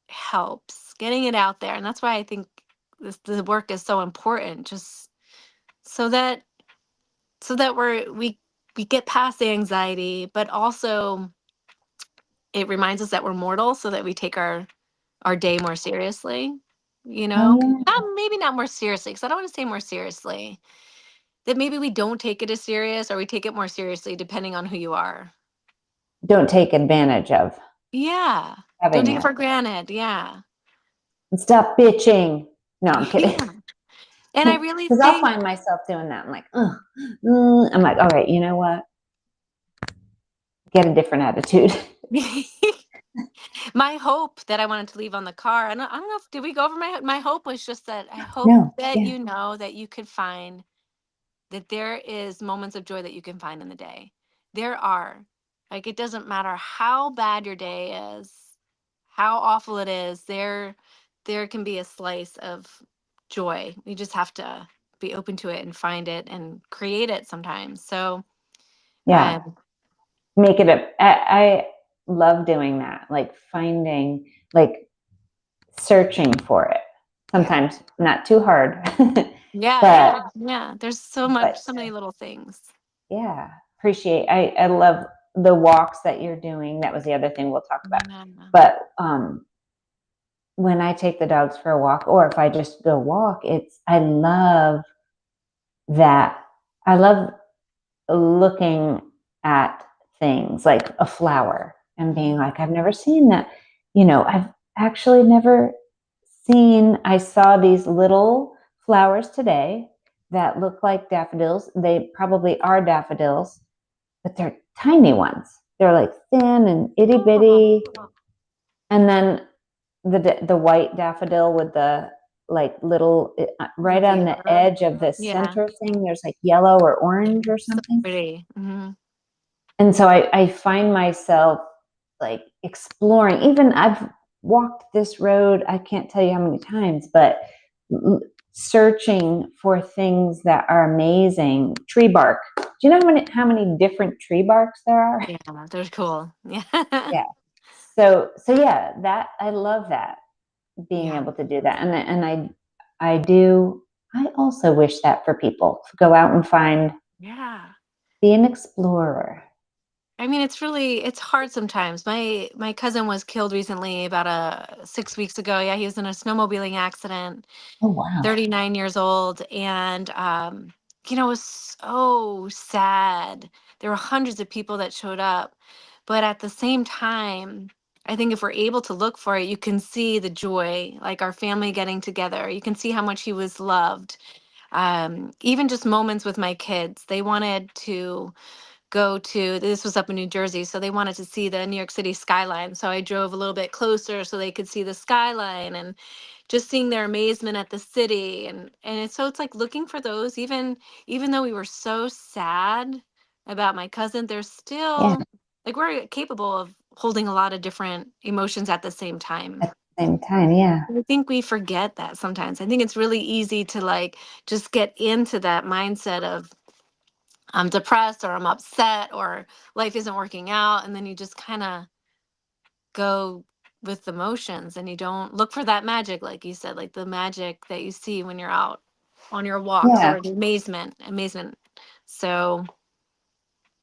B: helps, getting it out there. And that's why I think the work is so important, just so that we get past the anxiety, but also it reminds us that we're mortal, so that we take our day more seriously.
A: Oh yeah.
B: Not, maybe not more seriously, because I don't want to say more seriously, that maybe we don't take it as serious, or we take it more seriously depending on who you are.
A: Don't take advantage of
B: Yeah, don't
A: having
B: take it
A: it.
B: for granted. Yeah.
A: And stop bitching. No, I'm kidding.
B: Yeah. And I really
A: Because I'll
B: think
A: find myself doing that. I'm like, ugh. I'm like, all right, you know what? Get a different attitude.
B: my hope that I wanted to leave on the car, I don't know if did we go over my hope was just that I hope
A: No.
B: that
A: Yeah.
B: you know that you could find that there is moments of joy that you can find in the day. There are. Like, it doesn't matter how bad your day is, how awful it is, there can be a slice of joy. You just have to be open to it and find it and create it sometimes. So
A: Yeah.
B: um
A: Make it a. I love doing that. Like like searching for it.
B: yeah.
A: Sometimes not too hard.
B: Yeah,
A: But,
B: yeah, yeah. There's so much,
A: but
B: so many little things.
A: yeah, appreciate, I love the walks that you're doing. That was the other thing we'll talk about.
B: Yeah.
A: But, when I take the dogs for a walk, or if I just go walk, I love that. I love looking at things like a flower and being like, I've never seen that. I've actually never I saw these little flowers today that look like daffodils. They probably are daffodils, but they're tiny ones. They're like thin and itty bitty.
B: Oh,
A: And then the white daffodil with the like little
B: the
A: right on the
B: zebra.
A: edge of the
B: Yeah.
A: center thing, there's like yellow or orange or
B: So
A: something.
B: pretty. Hmm.
A: And so I find myself like exploring. Even I've walked this road, I can't tell you how many times, but searching for things that are amazing. Tree bark. Do you know how many different tree barks there are?
B: Yeah, they're cool. Yeah.
A: Yeah. So yeah, that I love that, being
B: Yeah.
A: able to do that. And I do I also wish that for people to go out and
B: Yeah.
A: be an explorer.
B: I mean, it's hard sometimes. My cousin was killed recently, about 6 weeks ago. Yeah, he was in a snowmobiling accident,
A: Oh wow.
B: 39 years old, and it was so sad. There were hundreds of people that showed up, but at the same time, I think if we're able to look for it, you can see the joy, like our family getting together. You can see how much he was loved. Even just moments with my kids, they wanted to go to, this was up in New Jersey, so they wanted to see the New York City skyline. So I drove a little bit closer so they could see the skyline, and just seeing their amazement at the city. And it's like looking for those, even though we were so sad about my cousin, there's
A: Yeah.
B: still, like, we're capable of holding a lot of different emotions at the same time.
A: At the same time, yeah.
B: I think we forget that sometimes. I think it's really easy to like just get into that mindset of I'm depressed or I'm upset or life isn't working out. And then you just kind of go with the motions and you don't look for that magic, like you said, like the magic that you see when you're out on your walks,
A: Yeah.
B: or the amazement. So,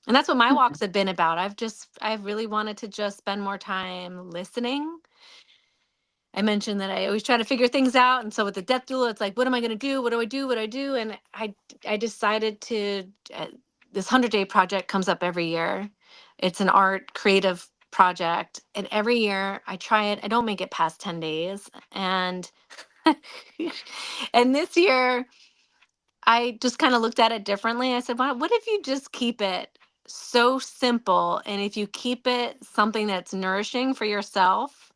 B: and that's what my walks have been about. I've really wanted to just spend more time listening. I mentioned that I always try to figure things out. And so with the death doula, it's like, what am I going to do? What do I do? What do I do? And I decided to, this 100-day project comes up every year. It's an art creative project. And every year I try it. I don't make it past 10 days. And, and this year I just kind of looked at it differently. I said, "Wow, what if you just keep it so simple? And if you keep it something that's nourishing for yourself,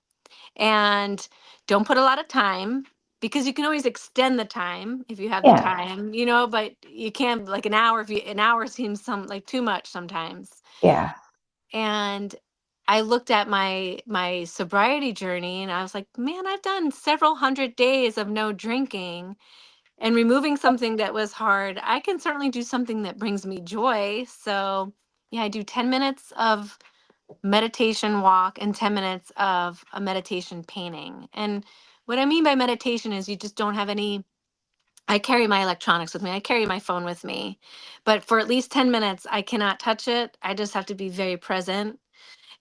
B: and don't put a lot of time, because you can always extend the time if you have the
A: Yeah.
B: time, but you can't, like, an hour, if you an hour seems some like too much sometimes."
A: Yeah.
B: And I looked at my sobriety journey and I was like, man, I've done several hundred days of no drinking, and removing something that was hard, I can certainly do something that brings me joy. So yeah, I do 10 minutes of meditation walk and 10 minutes of a meditation painting. And what I mean by meditation is you just don't have any. I carry my electronics with me, I carry my phone with me. But for at least 10 minutes, I cannot touch it. I just have to be very present,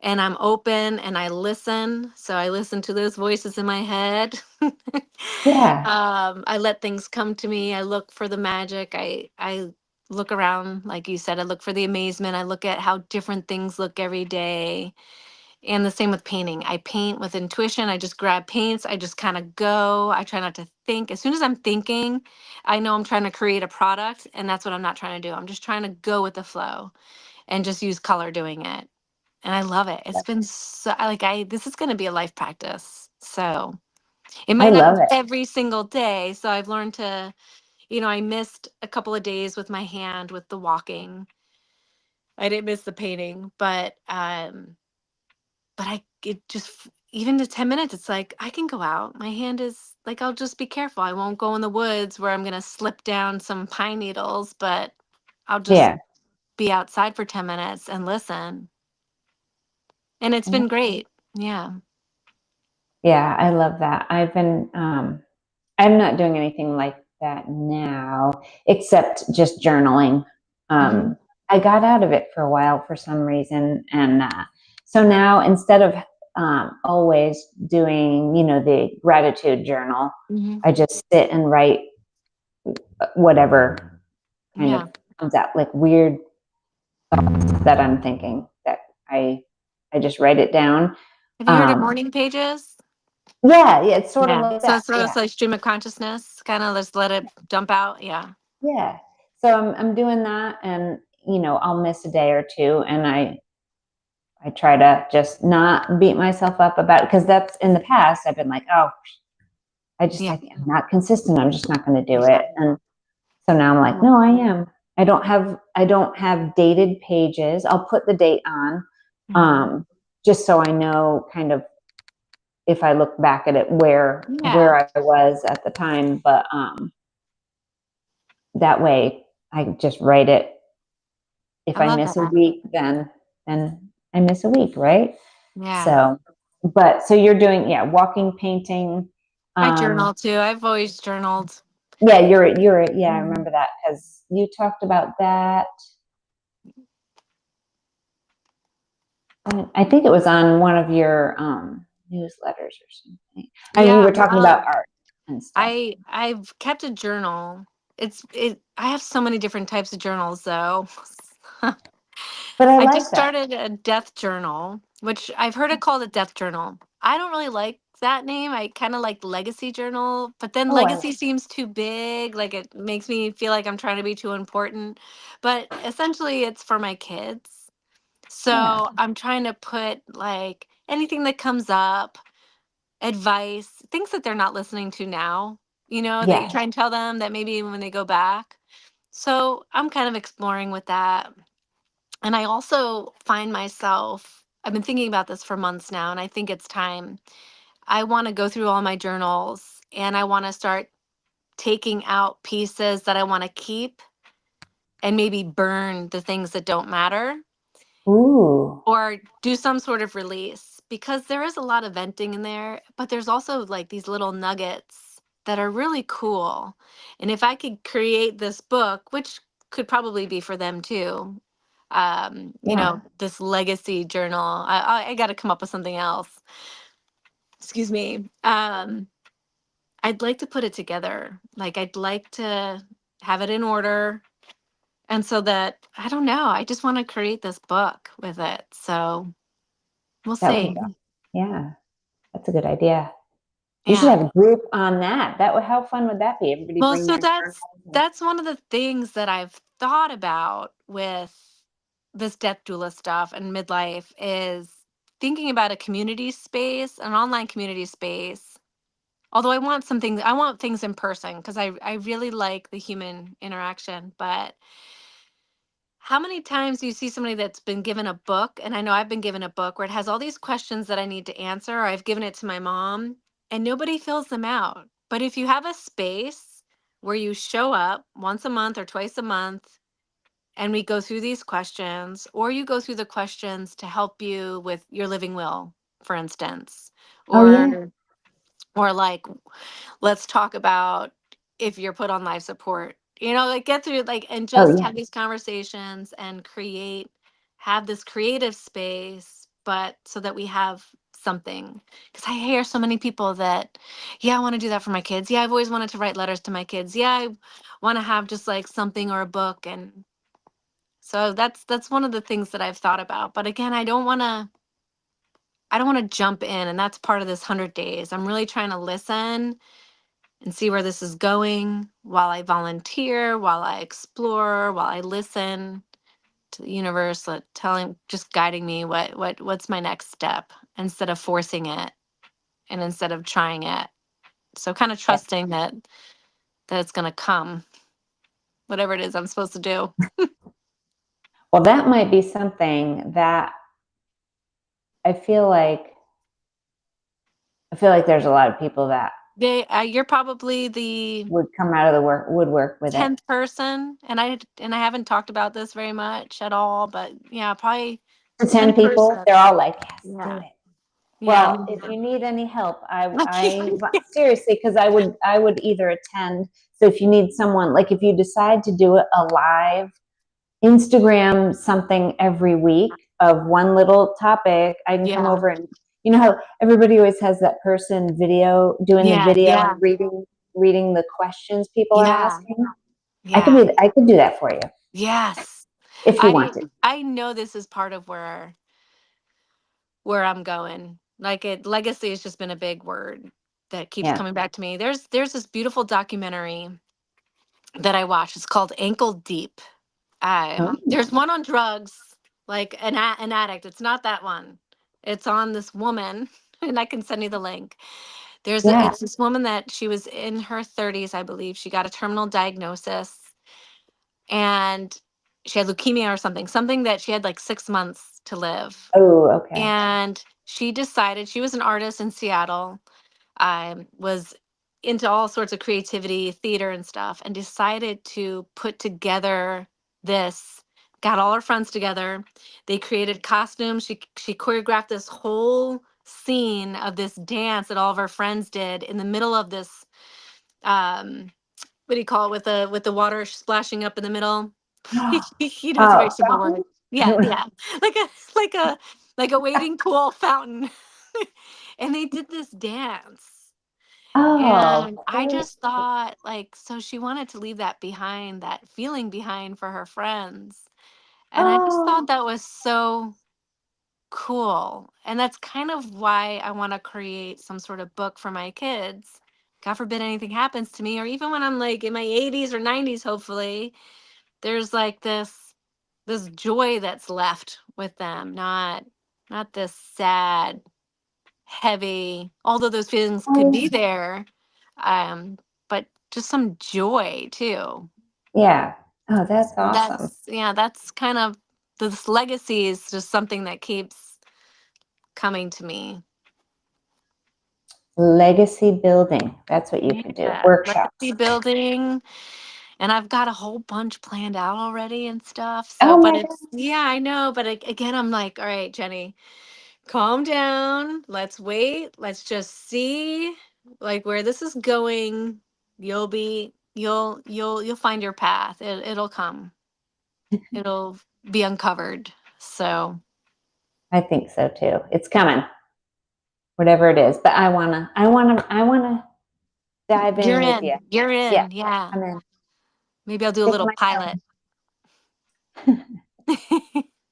B: and I'm open and I listen. So I listen to those voices in my head.
A: Yeah.
B: I let things come to me. I look for the magic. I look around, like you said. I look for the amazement. I look at how different things look every day. And the same with painting. I paint with intuition. I just grab paints. I just kind of go. I try not to think. As soon as I'm thinking, I know I'm trying to create a product, and that's what I'm not trying to do. I'm just trying to go with the flow and just use color doing it. And I love it. It's been so, this is going to be a life practice. So it
A: I
B: might not
A: love
B: be
A: it.
B: every single day. So I've learned to, I missed a couple of days with my hand with the walking. I didn't miss the painting, but it just, even to 10 minutes, it's like I can go out. My hand is like, I'll just be careful. I won't go in the woods where I'm going to slip down some pine needles, but I'll just
A: Yeah.
B: be outside for 10 minutes and listen. And it's
A: Yeah.
B: been great. Yeah.
A: Yeah, I love that. I'm not doing anything like that now, except just journaling.
B: Mhm.
A: I got out of it for a while for some reason. And so now instead of always doing, the gratitude journal,
B: Mhm.
A: I just sit and write whatever kind
B: Yeah.
A: of comes out, like weird thoughts that I'm thinking that I just write it down.
B: Have you heard of morning pages?
A: Yeah, it's sort of
B: Yeah.
A: like
B: So
A: that.
B: it's sort of like stream of consciousness, kind of just let it dump out. Yeah.
A: Yeah. So I'm doing that, and I'll miss a day or two, and I try to just not beat myself up about it, because that's in the past I've been like, oh,
B: Yeah.
A: I'm not consistent. I'm just not going to do
B: Yeah.
A: it. And so now I'm like,
B: Yeah.
A: no, I am. I don't have dated pages. I'll put the date on,
B: Mhm.
A: just so I know kind of if I look back at it
B: Yeah.
A: where I was at the time. But that way I just write it. If
B: I
A: I
B: love
A: miss a
B: that.
A: week, then I miss a week, right?
B: Yeah.
A: So you're doing, yeah, walking, painting.
B: I
A: Um,
B: journal too. I've always journaled.
A: yeah, yeah, I
B: Mhm.
A: remember that because you talked about that. I think it was on one of your newsletters or something. And you
B: Yeah.
A: were talking about art and stuff.
B: I've kept a journal. I have so many different types of journals though.
A: But I
B: I
A: like
B: just
A: that.
B: started a death journal, which I've heard it called a death journal. I don't really like that name. I kind of like legacy journal, but then
A: Oh,
B: legacy seems too big. Like it makes me feel like I'm trying to be too important. But essentially, it's for my kids.
A: yeah,
B: So I'm trying to put like anything that comes up, advice, things that they're not listening to now, that you
A: yeah,
B: try and tell them that maybe when they go back. So I'm kind of exploring with that. And I also find myself, I've been thinking about this for months now, and I think it's time. I want to go through all my journals and I want to start taking out pieces that I want to keep and maybe burn the things that don't matter
A: ooh,
B: or do some sort of release because there is a lot of venting in there, but there's also like these little nuggets that are really cool. And if I could create this book, which could probably be for them too,
A: yeah.
B: this legacy journal, I got to come up with something else. Excuse me. I'd like to put it together. Like, I'd like to have it in order. And so that, I don't know, I just want to create this book with it. So we'll
A: That would
B: see.
A: be, yeah, that's a good idea. We should
B: Yeah.
A: have a group on that. How fun would that be? Everybody
B: Well,
A: bring
B: so
A: their
B: that's
A: journals.
B: that's one of the things that I've thought about with this death doula stuff and midlife is thinking about a community space, an online community space. Although I want things in person because I really like the human interaction. But how many times do you see somebody that's been given a book? And I know I've been given a book where it has all these questions that I need to answer, or I've given it to my mom, and nobody fills them out. But if you have a space where you show up once a month or twice a month, and we go through these questions, or you go through the questions to help you with your living will, for instance,
A: Oh yeah.
B: or like let's talk about if you're put on life support, like get through like and
A: Oh
B: just
A: yeah.
B: have these conversations and have this creative space, but so that we have something. Because I hear so many people that, yeah, I want to do that for my kids. Yeah, I've always wanted to write letters to my kids. Yeah, I want to have just like something or a book. And so that's one of the things that I've thought about. But again, I don't want to jump in, and that's part of this 100 days. I'm really trying to listen and see where this is going while I volunteer, while I explore, while I listen to the universe, just guiding me what's my next step instead of forcing it and instead of trying it. So kind of
A: Yeah.
B: trusting that it's gonna come, whatever it is I'm supposed to do.
A: Well, that might be something that I feel like there's a lot of people that
B: You're probably the
A: would come out of the woodwork with it.
B: 10th person, and I haven't talked about this very much at all, but yeah, probably
A: The 10
B: 10th
A: people,
B: person.
A: they're all like, yes, do
B: Yeah.
A: it.
B: Yeah.
A: Well, if you need any help,
B: Okay.
A: seriously, because I would either attend So if you need someone, like if you decide to do a live Instagram something every week of one little topic, I can come
B: Yeah.
A: over and you know how everybody always has that person doing the
B: Yeah.
A: video
B: Yeah.
A: and reading the questions people are
B: Yeah.
A: asking.
B: Yeah.
A: I could do that for you
B: Yes.
A: if you
B: I
A: wanted.
B: I know this is part of where I'm going. Like legacy has just been a big word that keeps
A: Yeah.
B: coming back to me. There's this beautiful documentary that I watched. It's called Ankle Deep.
A: Oh,
B: There's one on drugs, like an addict. It's not that one. It's on this woman, and I can send you the link.
A: yeah.
B: It's this woman that she was in her 30s, I believe. She got a terminal diagnosis, and she had leukemia or something that she had like 6 months to live.
A: Oh, okay.
B: And she decided, she was an artist in Seattle, was into all sorts of creativity, theater and stuff, and decided to put together this, got all her friends together. They created costumes. She choreographed this whole scene of this dance that all of her friends did in the middle of this, what do you call it, with the water splashing up in the middle. It's a very simple word.
A: Fountain? I
B: Yeah,
A: don't know.
B: yeah. like a like a like a wading pool fountain. And they did this dance,
A: Oh,
B: and I just thought, like, so she wanted to leave that behind, that feeling behind for her friends. And I just thought
A: oh,
B: that was so cool. And that's kind of why I want to create some sort of book for my kids. God forbid anything happens to me, or even when I'm like in my 80s or 90s, hopefully, there's like this joy that's left with them, not this sad, heavy, although those feelings could
A: oh,
B: be there, but just some joy too.
A: yeah. Oh, that's awesome.
B: That's kind of, this legacy is just something that keeps coming to me.
A: Legacy building. That's what you could do.
B: Yeah, legacy
A: Workshops.
B: building, and I've got a whole bunch planned out already and stuff. So,
A: Oh
B: but
A: my
B: it's, yeah, I know, but again, I'm like, all right, Jenny, calm down. Let's wait. Let's just see like where this is going. You'll find your path. It'll come. It'll be uncovered. So
A: I think so too. It's coming, whatever it is. But I wanna dive
B: you're
A: in with you.
B: in. You're
A: Yeah,
B: in. Yeah.
A: I'm in.
B: Maybe I'll do a
A: Stick
B: little
A: my
B: pilot.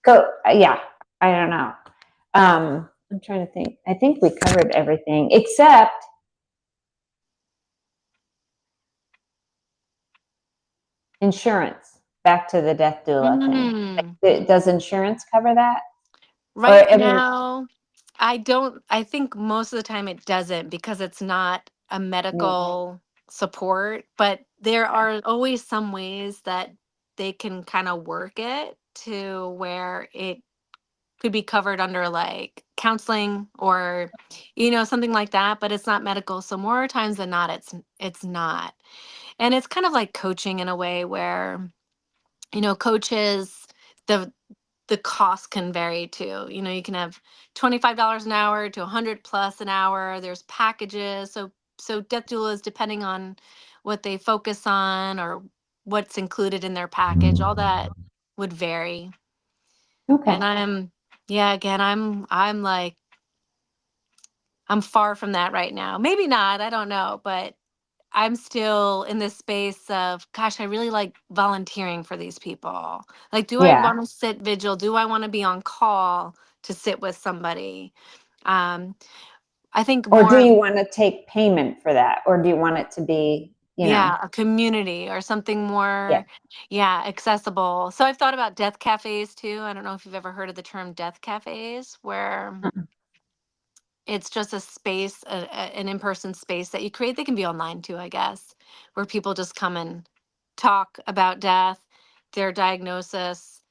A: go. Yeah, I don't know. I'm trying to think. I think we covered everything except insurance. Back to the death doula thing.
B: Mm.
A: Does insurance cover that? Or
B: Right
A: I mean,
B: now, I think most of the time it doesn't, because it's not a
A: mm,
B: medical support, but there are always some ways that they can kind of work it to where it could be covered under like counseling or something like that, but it's not medical. So more times than not, it's not. And it's kind of like coaching in a way where, coaches, the the cost can vary too. You can have $25 an hour to 100 plus an hour. There's packages. So death doulas, depending on what they focus on or what's included in their package, all that would vary.
A: okay.
B: And yeah, again, I'm like, I'm far from that right now. Maybe not, I don't know, but I'm still in this space of, gosh, I really like volunteering for these people. Like, do I
A: Yeah.
B: want to sit vigil? Do I want to be on call to sit with somebody? Um, I think
A: Or do
B: more,
A: you want to take payment for that? Or do you want it to be,
B: yeah, a community or something
A: yeah.
B: more, yeah, accessible. So I've thought about death cafes too. I don't know if you've ever heard of the term death cafes, where
A: Uh-uh.
B: it's just a space, an in-person space that you create. They can be online too, I guess, where people just come and talk about death, their diagnosis,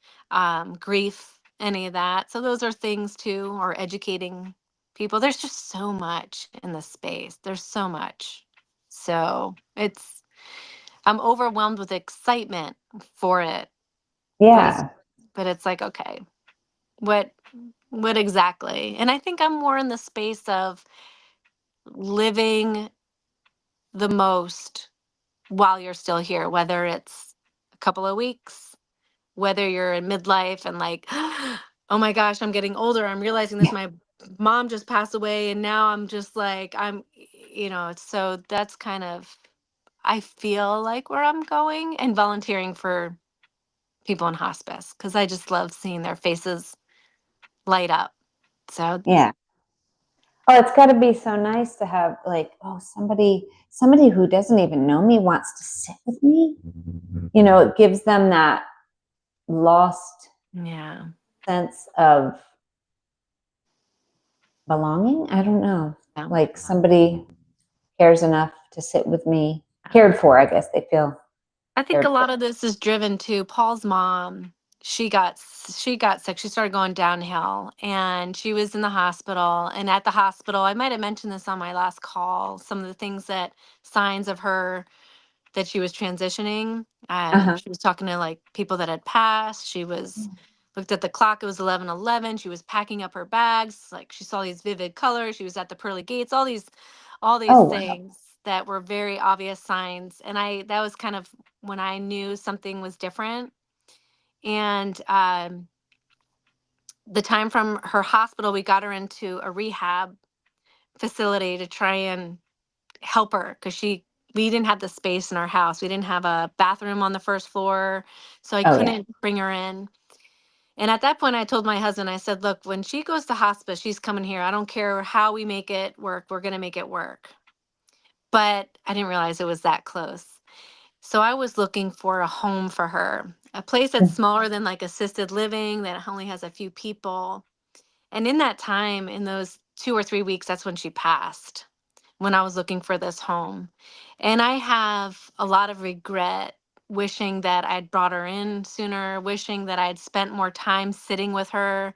B: grief, any of that. So those are things too, or educating people. There's just so much in the space. There's so much. So I'm overwhelmed with excitement for it, but
A: Yeah.
B: it's like, okay, what what exactly? And I think I'm more in the space of living the most while you're still here, whether it's a couple of weeks, whether you're in midlife and like, oh my gosh, I'm getting older. I'm realizing this.
A: Yeah.
B: My mom just passed away, and now I'm just like, so that's kind of, I feel like where I'm going, and volunteering for people in hospice because I just love seeing their faces light up. So,
A: Yeah. Oh, it's got to be so nice to have like, oh, somebody who doesn't even know me wants to sit with me. You know, it gives them that lost
B: yeah.
A: sense of belonging. I don't know.
B: Yeah.
A: Like somebody cares enough to sit with me, cared for, I guess they feel
B: I think a
A: cared for.
B: lot of this is driven to Paul's mom. She got sick. She started going downhill, and she was in the hospital. And at the hospital, I might have mentioned this on my last call. Some of the things that signs of her that she was transitioning.
A: Uh-huh.
B: She was talking to like people that had passed. She was looked at the clock. It was 11:11. She was packing up her bags. Like she saw these vivid colors. She was at the pearly gates. All these
A: Oh, wow.
B: things that were very obvious signs. And that was kind of when I knew something was different. And the time from her hospital, we got her into a rehab facility to try and help her because we didn't have the space in our house. We didn't have a bathroom on the first floor, so I
A: Oh, yeah.
B: couldn't bring her in. And at that point, I told my husband, I said, "Look, when she goes to hospice, she's coming here. I don't care how we make it work. We're going to make it work." But I didn't realize it was that close. So I was looking for a home for her, a place that's smaller than like assisted living, that only has a few people. And in that time, in those 2 or 3 weeks, that's when she passed, when I was looking for this home. And I have a lot of regret wishing that I'd brought her in sooner, wishing that I'd spent more time sitting with her.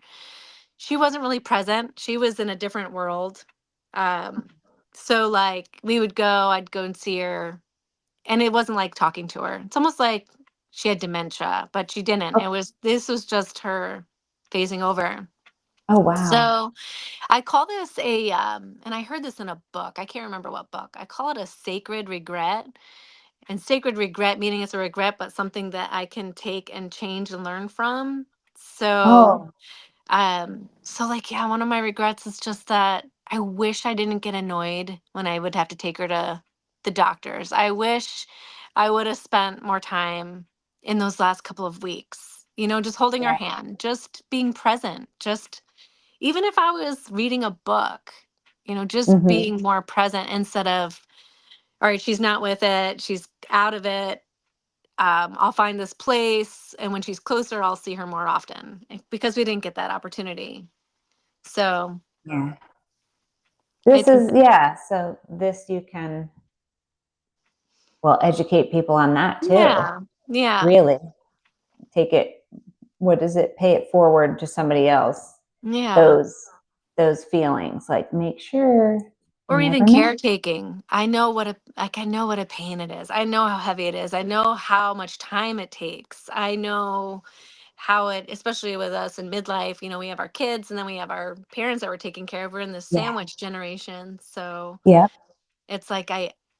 B: She wasn't really present. She was in a different world. Um, so like we would go, I'd go and see her, and it wasn't like talking to her. It's almost like she had dementia, but she didn't.
A: Oh,
B: This was just her phasing over.
A: oh, wow.
B: So I call this and I heard this in a book. I can't remember what book. I call it a sacred regret. And sacred regret meaning it's a regret, but something that I can take and change and learn from. So,
A: Oh,
B: like, yeah, one of my regrets is just that I wish I didn't get annoyed when I would have to take her to the doctors. I wish I would have spent more time in those last couple of weeks, just holding her
A: yeah.
B: hand, just being present, just even if I was reading a book, just
A: Hmm.
B: being more present instead of, all right, she's not with it, she's out of it. I'll find this place, and when she's closer, I'll see her more often because we didn't get that opportunity. So
A: Yeah.
B: I
A: This
B: think,
A: is, yeah. So this you can, well, educate people on that too.
B: yeah, yeah,
A: Really take it, what is it? Pay it forward to somebody else.
B: yeah.
A: Those, those feelings, like make sure you
B: Or even
A: never know.
B: caretaking. I know what a pain it is. I know how heavy it is. I know how much time it takes. I know how it, especially with us in midlife, we have our kids and then we have our parents that we're taking care of. We're in the
A: Yeah.
B: sandwich generation. So
A: Yeah.
B: it's like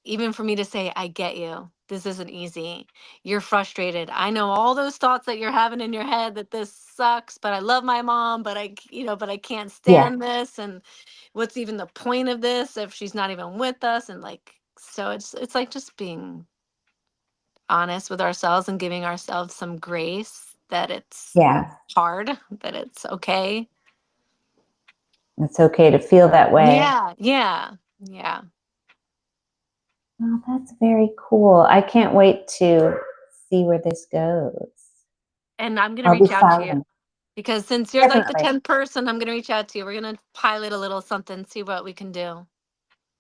B: even for me to say, I get you. This isn't easy. You're frustrated. I know all those thoughts that you're having in your head that this sucks, but I love my mom, but I can't
A: Yeah.
B: stand this. And what's even the point of this if she's not even with us? And like, so it's like just being honest with ourselves and giving ourselves some grace that it's
A: Yeah.
B: hard, that it's okay.
A: It's okay to feel that way.
B: Yeah, yeah, yeah.
A: Oh, that's very cool. I can't wait to see where this goes.
B: And I'm gonna
A: I'll be
B: reach out to you
A: following.
B: because since you're like the
A: Definitely.
B: 10th person, I'm gonna reach out to you. We're gonna pilot a little something, see what we can do.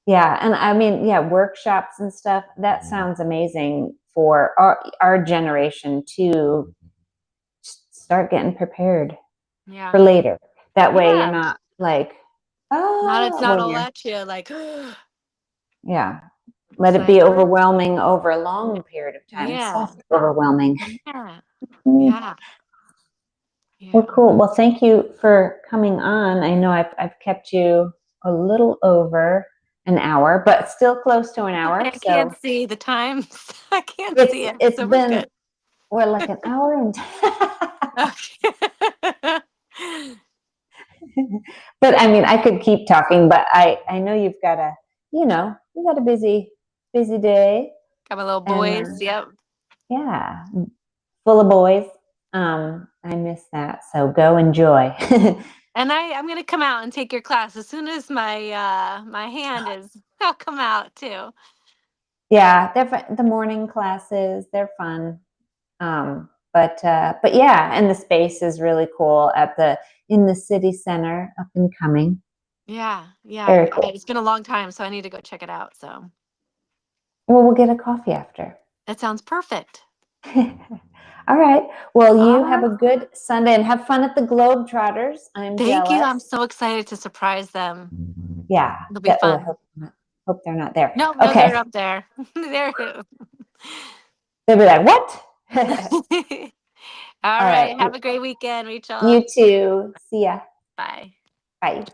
A: Yeah. And I mean, yeah, workshops and stuff, that sounds amazing for our generation to start getting prepared
B: Yeah.
A: for later. That way you're
B: Yeah.
A: not like,
B: It's
A: oh,
B: not
A: when
B: all
A: you're,
B: at you like
A: yeah, let
B: it's
A: it be
B: like,
A: overwhelming over a long period of time. It's
B: yeah,
A: soft overwhelming.
B: yeah,
A: Mm.
B: yeah,
A: Well,
B: yeah.
A: cool. Well, thank you for coming on. I know I've kept you a little over, an hour, but still close to an hour.
B: I
A: So
B: can't see the times. I can't see it.
A: it's
B: So we're
A: been,
B: good.
A: we're like an hour and
B: Okay.
A: but I mean, I could keep talking, but I know you've got a, you got a busy day,
B: Got my little
A: and
B: boys. Yep.
A: yeah, full of boys. I miss that. So go enjoy.
B: And I'm gonna come out and take your class as soon as my hand is. I'll come out too.
A: Yeah, the morning classes, they're fun. But yeah, and the space is really cool in the city center, up and coming.
B: Yeah, yeah.
A: Very cool.
B: It's been a long time, so I need to go check it out. So
A: Well, we'll get a coffee after.
B: that sounds perfect.
A: All right. Well, you have a
B: Ah,
A: good Sunday and have fun at the Globetrotters. I'm
B: thank you. I'm
A: jealous.
B: so excited to surprise them.
A: Yeah.
B: It'll be
A: Oh, I
B: fun.
A: hope they're not there.
B: No, no, they're
A: Okay.
B: up there. They're.
A: They'll be like, what?
B: All
A: All right.
B: right. Have a great weekend, Rachel.
A: You too. See ya.
B: Bye.
A: Bye.